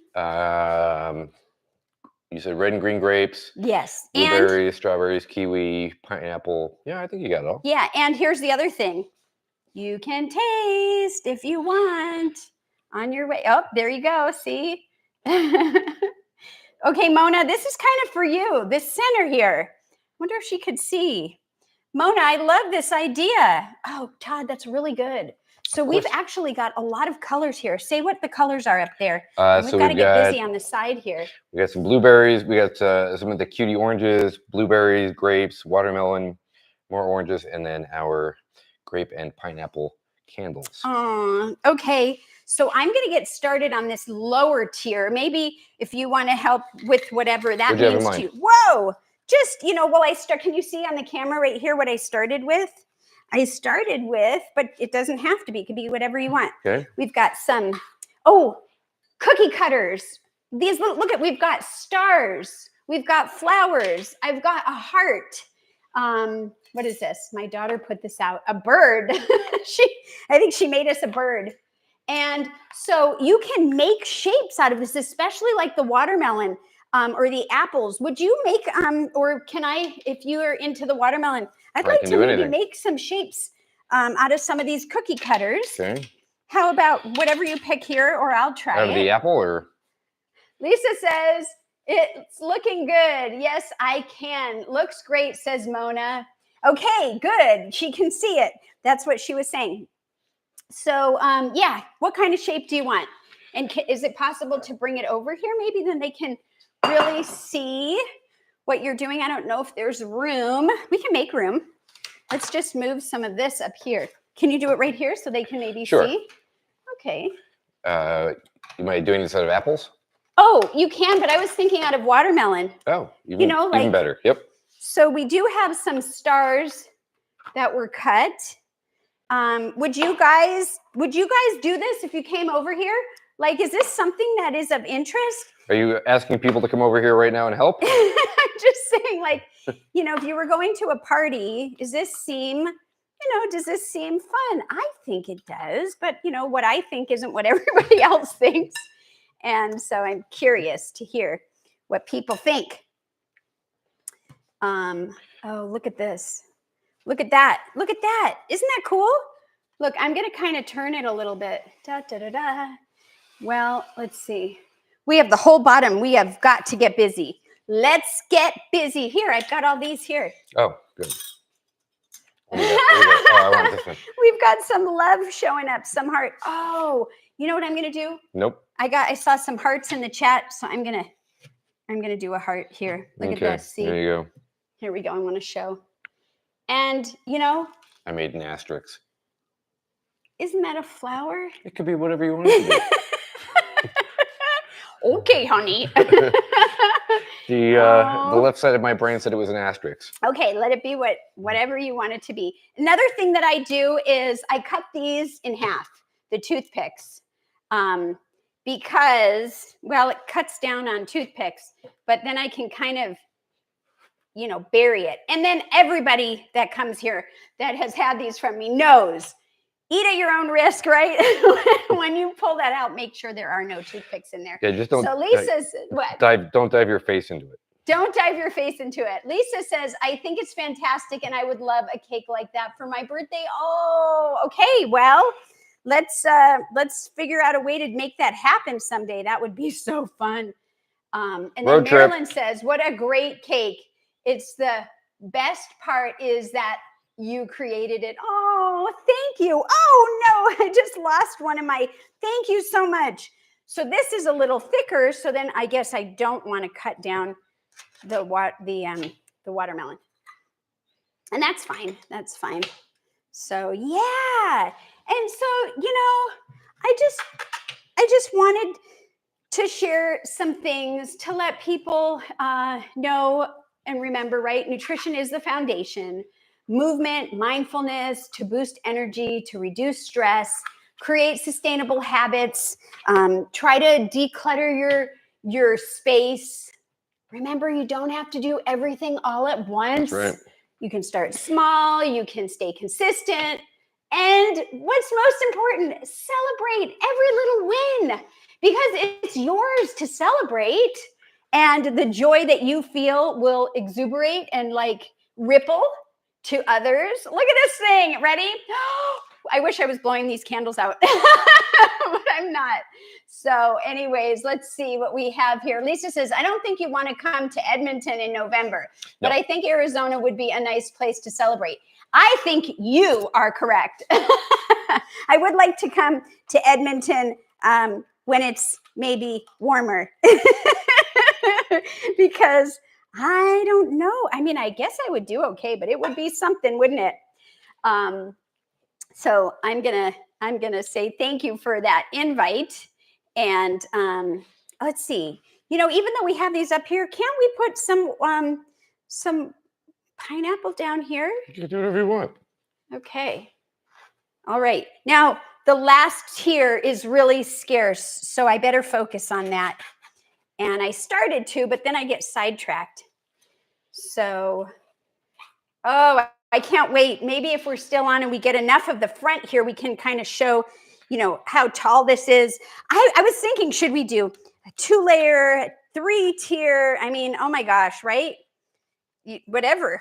You said red and green grapes. Yes. Blueberries, And strawberries, kiwi, pineapple. Yeah, I think you got it all. yeah, and here's the other thing. You can taste if you want on your way. Oh, there you go. See? Okay, Mona, this is kind of for you. This center here. Wonder if she could see. Mona, I love this idea. Oh, Todd, that's really good. So we've actually got a lot of colors here. Say what the colors are up there. And we've got to get busy on the side here. We got some blueberries. We got some of the cutie oranges, blueberries, grapes, watermelon, more oranges, and then our grape and pineapple candles. Okay. So I'm going to get started on this lower tier. Maybe if you want to help with whatever that means to you. Whoa. Just, you know, I start, can you see on the camera right here what I started with? I started with, but it doesn't have to be. It could be whatever you want. Okay. We've got some, cookie cutters. These, look, we've got stars. We've got flowers. I've got a heart. What is this? My daughter put this out. A bird. I think she made us a bird. And so you can make shapes out of this, especially like the watermelon. Or the apples. Would you make, or can I, if you are into the watermelon, I'd like to maybe make some shapes out of some of these cookie cutters. Okay. How about whatever you pick here, or I'll try out of the apple, or? Lisa says, it's looking good. Yes, I can. Looks great, says Mona. Okay, good. She can see it. That's what she was saying. So, yeah, what kind of shape do you want? And is it possible to bring it over here? Maybe then they can really see what you're doing. I don't know if there's room. We can make room. Let's just move some of this up here. Can you do it right here so they can maybe see? Okay. You might do this out of apples? Oh, you can, but I was thinking out of watermelon. Oh, even better. Yep. So we do have some stars that were cut. Would you guys do this if you came over here? Like, is this something that is of interest? Are you asking people to come over here right now and help? I'm just saying, like, you know, if you were going to a party, does this seem fun? I think it does, but you know, what I think isn't what everybody else thinks. And so I'm curious to hear what people think. Oh, look at this. Look at that. Look at that. Isn't that cool? Look, I'm going to kind of turn it a little bit. Da, da, da, da. Well, let's see. We have the whole bottom. We have got to get busy. Let's get busy. Here, I've got all these here. Oh, good. What do you got? What do you got? Oh, I want this one. We've got some love showing up, some heart. Oh, you know what I'm gonna do? Nope. I saw some hearts in the chat, so I'm gonna do a heart here. Look at this. See, There you go. here we go. I want to show. And you know, I made an asterisk. isn't that a flower? It could be whatever you want it to be. Okay, honey. The left side of my brain said it was an asterisk. Okay, let it be whatever you want it to be. Another thing that I do is I cut these in half, the toothpicks, because, well, it cuts down on toothpicks, but then I can kind of, bury it. And then everybody that comes here that has had these from me knows, eat at your own risk, right? When you pull that out, make sure there are no toothpicks in there. Yeah, just don't. So Lisa's what? Don't dive your face into it. Don't dive your face into it. Lisa says, I think it's fantastic and I would love a cake like that for my birthday. Oh, okay. Well, let's figure out a way to make that happen someday. That would be so fun. And then Marilyn says, what a great cake. It's the best part is that you created it. Oh, thank you. Oh no, I just lost one of my, thank you so much. So this is a little thicker. So then I guess I don't want to cut down the watermelon, and that's fine. That's fine. So yeah, and so I just wanted to share some things to let people know and remember. Right, nutrition is the foundation. Movement, mindfulness to boost energy, to reduce stress, create sustainable habits. Try to declutter your space. Remember, you don't have to do everything all at once. That's right. You can start small, you can stay consistent. And what's most important, celebrate every little win because it's yours to celebrate. And the joy that you feel will exuberate and ripple to others. Look at this thing. Ready? I wish I was blowing these candles out, but I'm not. So anyways, let's see what we have here. Lisa says, I don't think you want to come to Edmonton in November, but I think Arizona would be a nice place to celebrate. I think you are correct. I would like to come to Edmonton when it's maybe warmer because I don't know. I mean, I guess I would do okay, but it would be something, wouldn't it? So I'm gonna say thank you for that invite. And let's see. Even though we have these up here, can't we put some pineapple down here? You can do whatever you want. Okay. All right. Now the last tier is really scarce, so I better focus on that. And I started to, but then I get sidetracked. So, I can't wait. Maybe if we're still on and we get enough of the front here, we can kind of show, how tall this is. I was thinking, should we do a 2-layer, 3-tier? I mean, oh my gosh, right? Whatever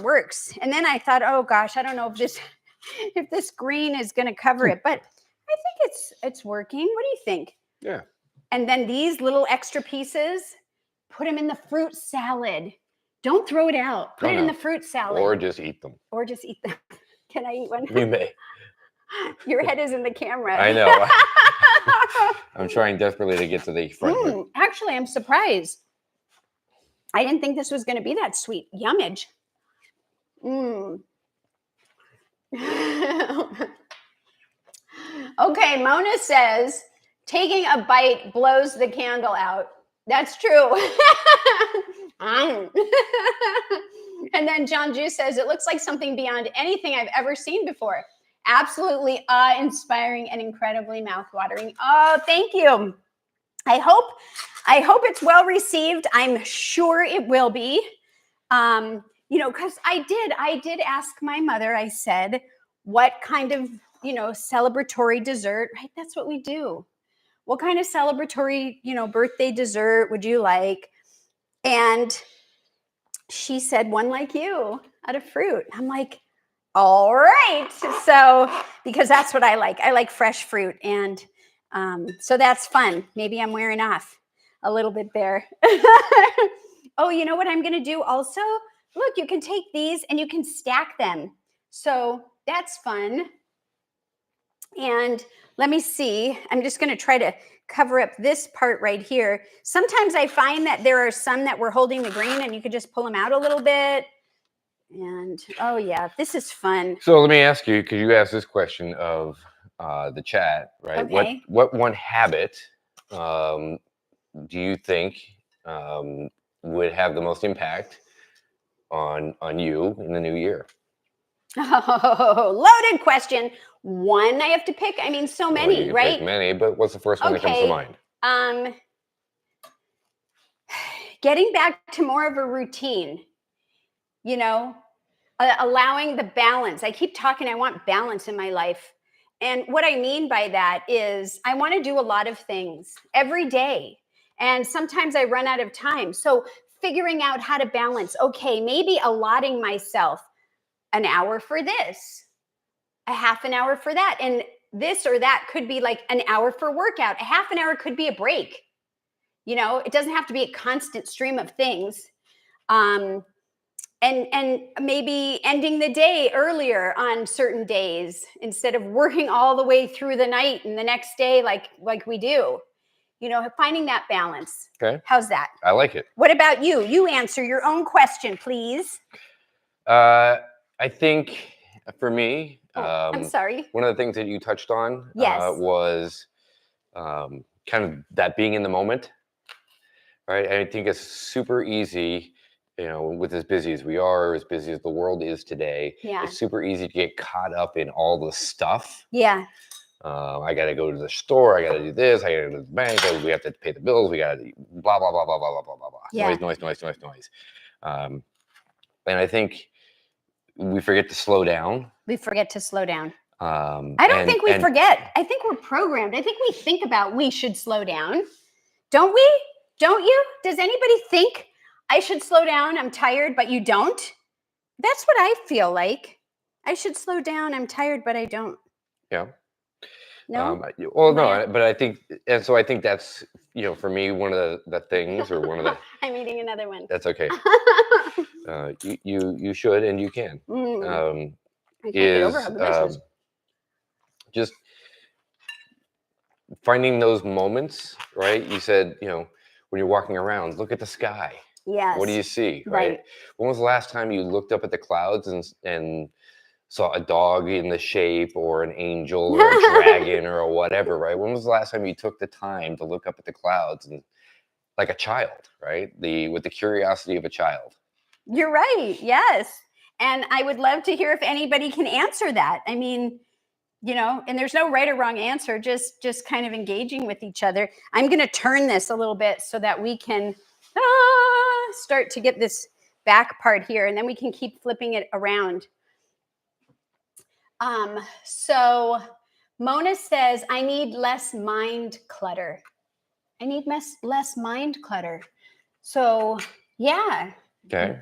works. And then I thought, oh gosh, I don't know if this green is going to cover it, but I think it's working. What do you think? Yeah. And then these little extra pieces, put them in the fruit salad. Don't throw it out. Put it in the fruit salad. Or just eat them. Can I eat one? You may. Your head is in the camera. I know. I'm trying desperately to get to the front. Actually, I'm surprised. I didn't think this was going to be that sweet. Yummage. Okay, Mona says, taking a bite blows the candle out. That's true. And then John Ju says, it looks like something beyond anything I've ever seen before. Absolutely awe-inspiring and incredibly mouth-watering. Oh, thank you. I hope it's well received. I'm sure it will be. Because I did ask my mother, I said, what kind of, celebratory dessert, right? That's what we do. What kind of celebratory, birthday dessert would you like? And she said, one like you, out of fruit. I'm like, all right. So, because that's what I like. I like fresh fruit. And so that's fun. Maybe I'm wearing off a little bit there. Oh, you know what I'm going to do also? Look, you can take these and you can stack them. So that's fun. And let me see. I'm just going to try to cover up this part right here. Sometimes I find that there are some that we're holding the grain and you could just pull them out a little bit. And oh yeah, this is fun. So let me ask you, because you asked this question of the chat, right? Okay. What one habit do you think would have the most impact on you in the new year? Oh, loaded question. One I have to pick. I mean, so Well, you many, can pick right? many, but what's the first one that comes to Okay. mind? Um, Getting back to more of a routine, you know, allowing the balance. I keep talking, I want balance in my life. And what I mean by that is I want to do a lot of things every day. And sometimes I run out of time. So figuring out how to balance, okay, maybe allotting myself an hour for this, a half an hour for that. And this or that could be like an hour for workout, a half an hour could be a break. It doesn't have to be a constant stream of things. Um, and maybe ending the day earlier on certain days instead of working all the way through the night and the next day like we do. Finding that balance. Okay, How's that? I like it. What about you? You answer your own question, please. I think for me, I'm sorry. one of the things that you touched on Yes. was kind of that being in the moment, right? I think it's super easy, with as busy as we are, as busy as the world is today, Yeah. it's super easy to get caught up in all the stuff. Yeah. I got to go to the store. I got to do this. I got to go to the bank. We have to pay the bills. We got to blah, blah, blah, blah, blah, blah, blah, blah, blah. Yeah. Noise. And I think we forget to slow down. We forget to slow down. I I don't think we forget. I think we're programmed. I think we think about we should slow down. Don't we? Don't you? Does anybody think I should slow down? I'm tired, but you don't? That's what I feel like. I should slow down. I'm tired, but I don't. Yeah. No? Well, Am I- no, but I think, and so I think that's, for me, one of the things, or one of the, I'm eating another one. that's okay. You should, and you can, I can't get over is how delicious. just finding those moments, right? You said, when you're walking around, look at the sky. Yes. What do you see, Right. right? When was the last time you looked up at the clouds and saw a dog in the shape, or an angel, or a dragon, or a whatever, right? When was the last time you took the time to look up at the clouds, and like a child, right? With the curiosity of a child. You're right. Yes. And I would love to hear if anybody can answer that. I mean, and there's no right or wrong answer, just kind of engaging with each other. I'm going to turn this a little bit so that we can start to get this back part here, and then we can keep flipping it around. So Mona says, I need less mind clutter. I need less mind clutter. So yeah. Okay.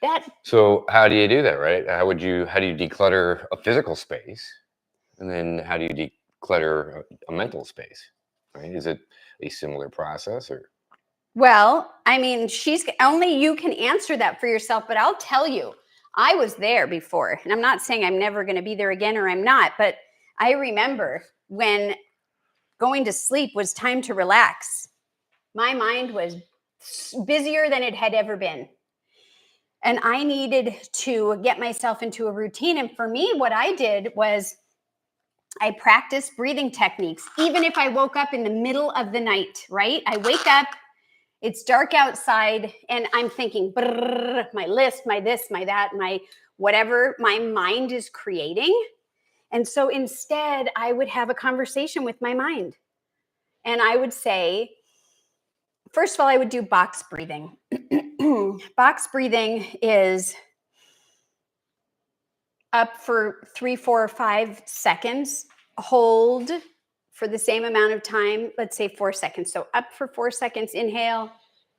That So how do you do that, right? How do you declutter a physical space? And then how do you declutter a mental space, right? Is it a similar process, or? Well, I mean, she's only you can answer that for yourself, but I'll tell you, I was there before, and I'm not saying I'm never going to be there again, or I'm not, but I remember when going to sleep was time to relax. My mind was busier than it had ever been. And I needed to get myself into a routine. And for me, what I did was I practiced breathing techniques, even if I woke up in the middle of the night, right? I wake up, it's dark outside, and I'm thinking, my list, my this, my that, my whatever my mind is creating. And so instead, I would have a conversation with my mind. And I would say, first of all, I would do box breathing. Box breathing is up for 3, 4, or 5 seconds, hold for the same amount of time, let's say 4 seconds. So up for 4 seconds, inhale,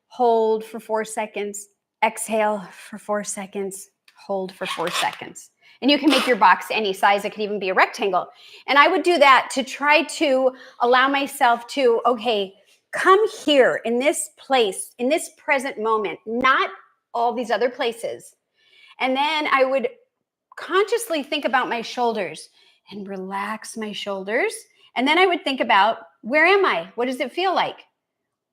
hold for 4 seconds, exhale for 4 seconds, hold for 4 seconds. And you can make your box any size. It could even be a rectangle. And I would do that to try to allow myself to, okay, come here in this place, in this present moment, not all these other places. And then I would consciously think about my shoulders and relax my shoulders. And then I would think about, where am I? What does it feel like?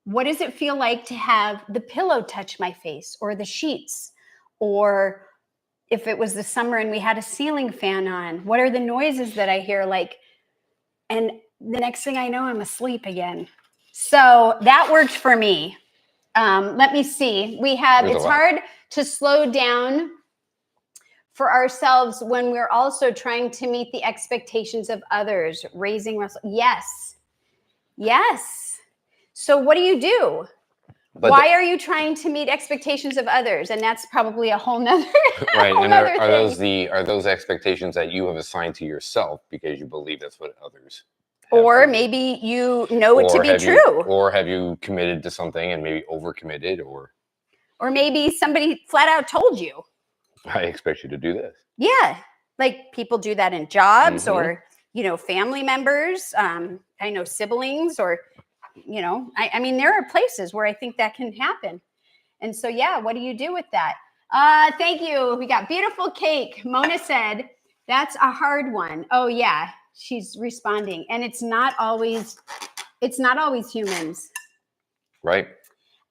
What does it feel like to have the pillow touch my face or the sheets? Or if it was the summer and we had a ceiling fan on, what are the noises that I hear? And the next thing I know, I'm asleep again. So that worked for me. Let me see. It's hard to slow down for ourselves when we're also trying to meet the expectations of others, raising Russell. Yes. So what do you do? Why are you trying to meet expectations of others? And that's probably a whole nother right. Whole And nother are those expectations that you have assigned to yourself because you believe that's what others have or maybe you know it to be true. Or have you committed to something and maybe overcommitted, or maybe somebody flat out told you, I expect you to do this. Yeah. Like people do that in jobs or, family members. I know siblings or, I mean, there are places where I think that can happen. And so, what do you do with that? Thank you. We got beautiful cake. Mona said, that's a hard one. Oh yeah. She's responding. And it's not always humans. Right.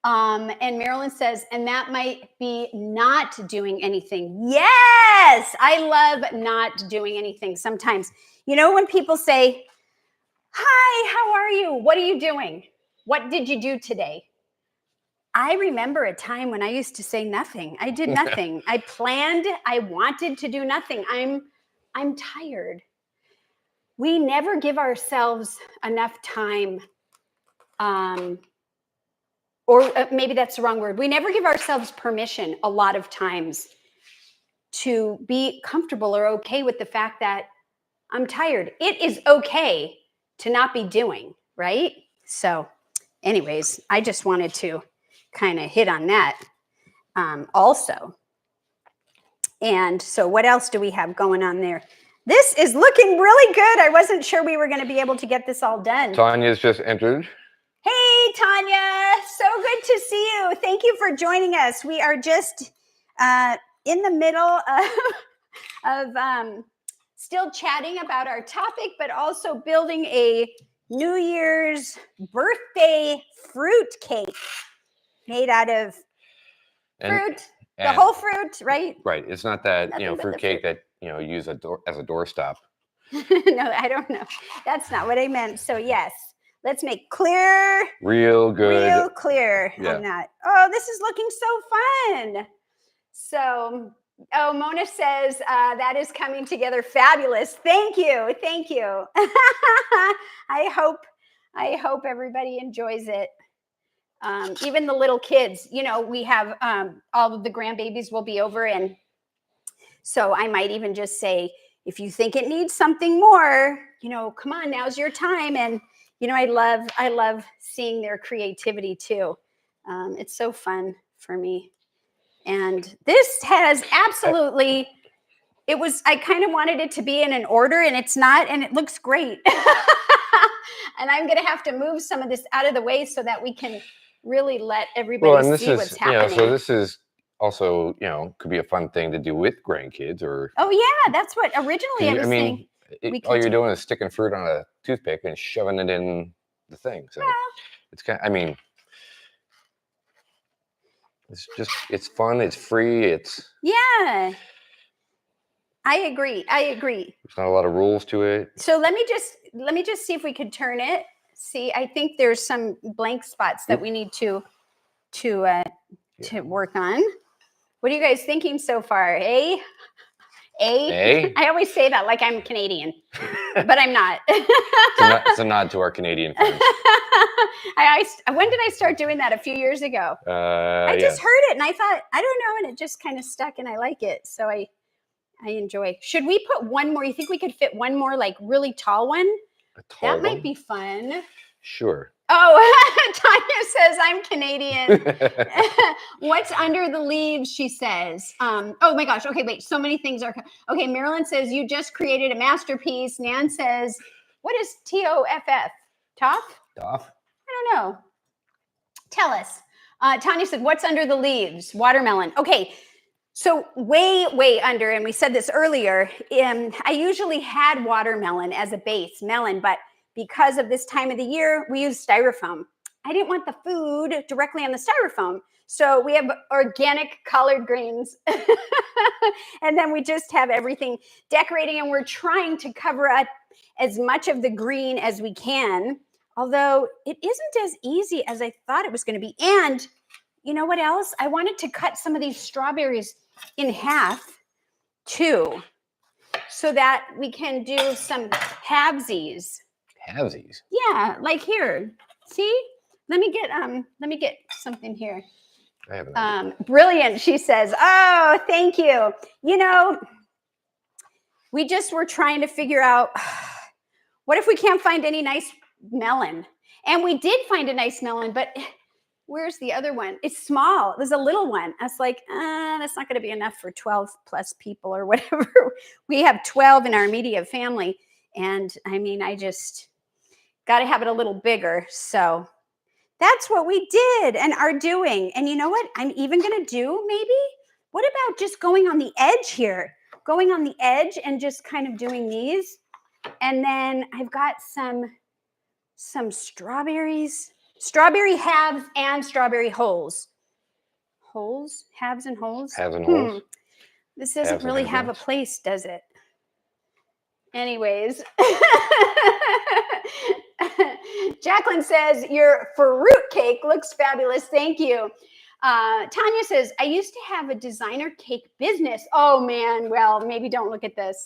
And Marilyn says, and that might be not doing anything. Yes, I love not doing anything sometimes. When people say, hi, how are you? What are you doing? What did you do today? I remember a time when I used to say nothing. I did nothing. I planned. I wanted to do nothing. I'm tired. We never give ourselves enough time. Or maybe that's the wrong word. We never give ourselves permission a lot of times to be comfortable or okay with the fact that I'm tired. It is okay to not be doing, right? So anyways, I just wanted to kind of hit on that also. And so what else do we have going on there? This is looking really good. I wasn't sure we were going to be able to get this all done. Tanya's just entered. Hey, Tanya, so good to see you. Thank you for joining us. We are just in the middle of still chatting about our topic, but also building a New Year's birthday fruit cake made out of fruit, the whole fruit, right? Right. It's not that, fruit cake that, use as a doorstop. No, I don't know. That's not what I meant. So yes. Let's make clear. Real clear on that. Oh, this is looking so fun. So, Mona says, that is coming together fabulous. Thank you. I hope everybody enjoys it. Even the little kids, we have all of the grandbabies will be over. And so I might even just say, if you think it needs something more, come on, now's your time. And I love seeing their creativity too. It's so fun for me. And this has absolutely, I kind of wanted it to be in an order and it's not, and it looks great. And I'm going to have to move some of this out of the way so that we can really let everybody see what's happening. So this is also, could be a fun thing to do with grandkids or. Oh yeah, that's what originally I was saying. All you're doing is sticking fruit on a toothpick and shoving it in the thing. So it's kind of, it's fun. It's free. Yeah, I agree. There's not a lot of rules to it. So let me just see if we could turn it. See, I think there's some blank spots that we need to work on. What are you guys thinking so far? A? I always say that like I'm Canadian, but I'm not. It's a nod to our Canadian friends. When did I start doing that? A few years ago. I just heard it and I thought, I don't know, and it just kind of stuck and I like it. So I enjoy. Should we put one more? You think we could fit one more like really tall one? That might be fun. Sure. Oh, Tanya says I'm Canadian. What's under the leaves, she says. Oh my gosh. Okay, wait. So many things are. Okay, Marilyn says you just created a masterpiece. Nan says, what is TOFF? Toff? Toff? I don't know. Tell us. Tanya said, what's under the leaves? Watermelon. Okay. So way under, and we said this earlier, I usually had watermelon as a base melon, but because of this time of the year, we use styrofoam. I didn't want the food directly on the styrofoam. So we have organic collard greens. And then we just have everything decorating, and we're trying to cover up as much of the green as we can, although it isn't as easy as I thought it was going to be. And you know what else? I wanted to cut some of these strawberries in half too, so that we can do some halvesies. Halvesies. Yeah, like here. See? Let me get something here. I have an idea. Brilliant, she says. Oh, thank you. You know, we just were trying to figure out, what if we can't find any nice melon? And we did find a nice melon, but where's the other one? It's small. There's a little one. I was like, that's not going to be enough for 12 plus people or whatever. We have 12 in our immediate family. And I mean, I just got to have it a little bigger. So that's what we did and are doing. And you know what I'm even going to do maybe? What about just going on the edge here? Going on the edge and just kind of doing these. And then I've got some strawberries. Strawberry halves and strawberry holes. Holes? Halves and holes? Halves and holes. This doesn't really have a place, does it? Anyways. Jacqueline says, your fruit cake looks fabulous. Thank you. Tanya says, I used to have a designer cake business. Oh, man. Well, maybe don't look at this.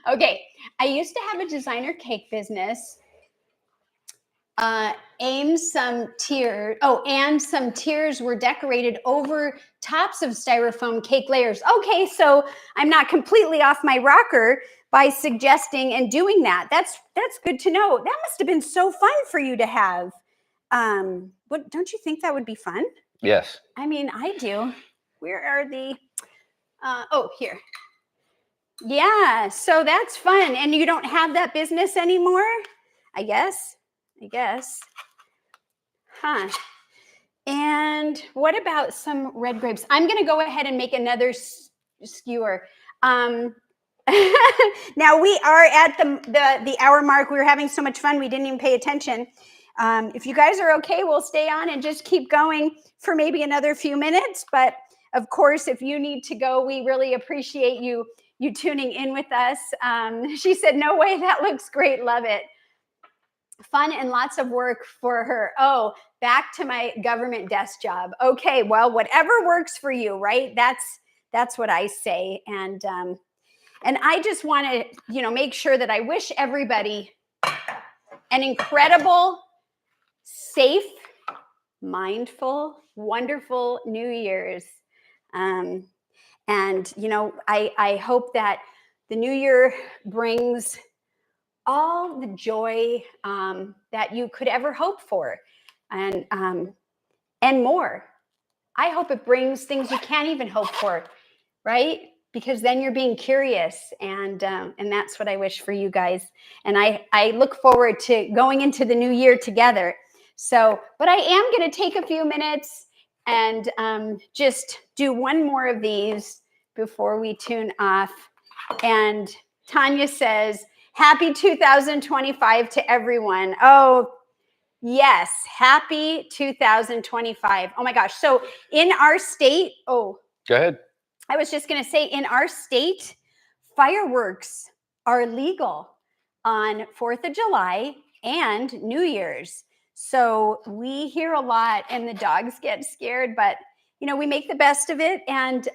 Okay. I used to have a designer cake business. And some tiers were decorated over tops of styrofoam cake layers. Okay, so I'm not completely off my rocker by suggesting and doing that. That's good to know. That must have been so fun for you to have. What, don't you think that would be fun? Yes. I mean, I do. Where are the? Oh, here. Yeah, so that's fun. And you don't have that business anymore, I guess. Huh. And what about some red grapes? I'm going to go ahead and make another skewer. Now we are at the hour mark. We were having so much fun, we didn't even pay attention. If you guys are okay, we'll stay on and just keep going for maybe another few minutes. But of course, if you need to go, we really appreciate you tuning in with us. She said, no way, that looks great. Love it. Fun and lots of work for her. Oh, back to my government desk job. Okay, well, whatever works for you, right? That's what I say. And I just want to, make sure that I wish everybody an incredible, safe, mindful, wonderful New Year's. And I hope that the new year brings all the joy that you could ever hope for, and more. I hope it brings things you can't even hope for, right? Because then you're being curious, and that's what I wish for you guys. And I look forward to going into the new year together. So, but I am going to take a few minutes and just do one more of these before we tune off. And Tanya says, happy 2025 to everyone. Oh, yes. Happy 2025. Oh my gosh. So in our state, go ahead. I was just going to say, in our state, fireworks are legal on 4th of July and New Year's. So we hear a lot and the dogs get scared, but we make the best of it. And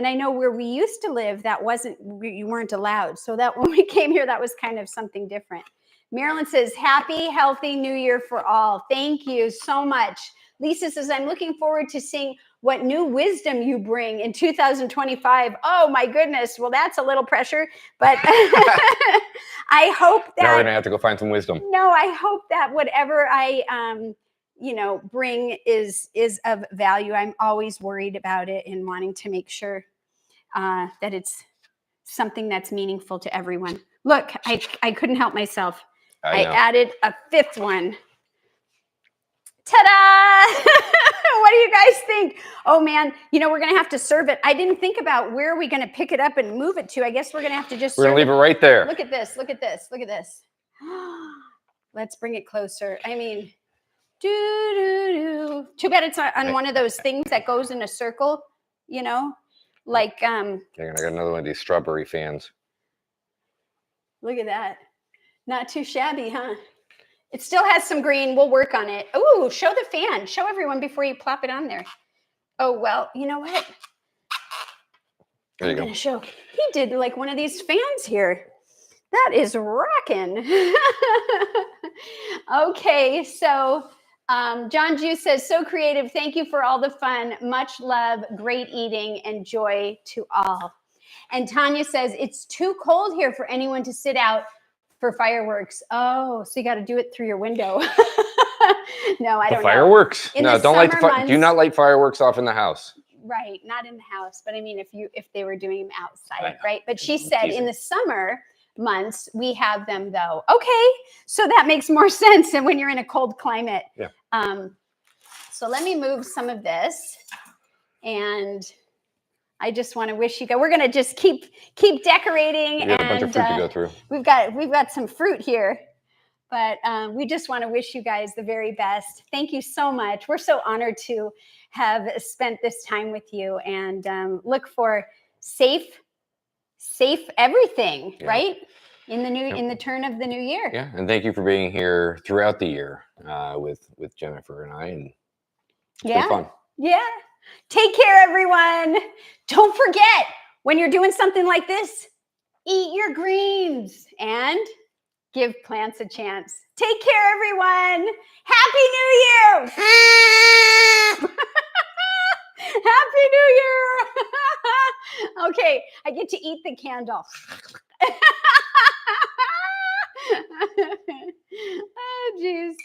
I know where we used to live, you weren't allowed. So that when we came here, that was kind of something different. Marilyn says, happy, healthy New Year for all. Thank you so much. Lisa says, I'm looking forward to seeing what new wisdom you bring in 2025. Oh my goodness. Well, that's a little pressure, but I hope that. Now we're going to have to go find some wisdom. No, I hope that whatever I, bring is of value. I'm always worried about it and wanting to make sure that it's something that's meaningful to everyone. Look, I couldn't help myself. I added a fifth one. Ta-da! What do you guys think? Oh man, we're gonna have to serve it. I didn't think about where are we gonna pick it up and move it to. I guess we're gonna have to just We're serve gonna leave it right there. Look at this. Look at this. Look at this. Let's bring it closer. I mean, too bad it's on one of those things that goes in a circle, like I got another one of these strawberry fans. Look at that. Not too shabby, huh? It still has some green. We'll work on it. Ooh, show the fan. Show everyone before you plop it on there. Oh, well, you know what? There you I'm going go. to show. He did like one of these fans here. That is rocking. Okay, so John Juice says, so creative. Thank you for all the fun. Much love, great eating, and joy to all. And Tanya says, it's too cold here for anyone to sit out for fireworks. Oh, so you got to do it through your window. No, I don't know. Fireworks? In No, the don't light summer months, do not light fireworks off in the house. Right, not in the house, but I mean, if they were doing them outside, know. right? But she I'm said teasing. in the summer months we have them though. Okay, so that makes more sense than when you're in a cold climate. Yeah. So let me move some of this, and I just want to wish you guys. We're gonna just keep decorating, We got a bunch of and fruit to go through. we've got some fruit here. But we just want to wish you guys the very best. Thank you so much. We're so honored to have spent this time with you, and look for safe everything, right? In the turn of the new year. Yeah, and thank you for being here throughout the year with Jennifer and I. And it's been fun. Yeah. Take care, everyone. Don't forget, when you're doing something like this, eat your greens and give plants a chance. Take care, everyone. Happy New Year. Happy New Year. Okay, I get to eat the candle. Oh, geez.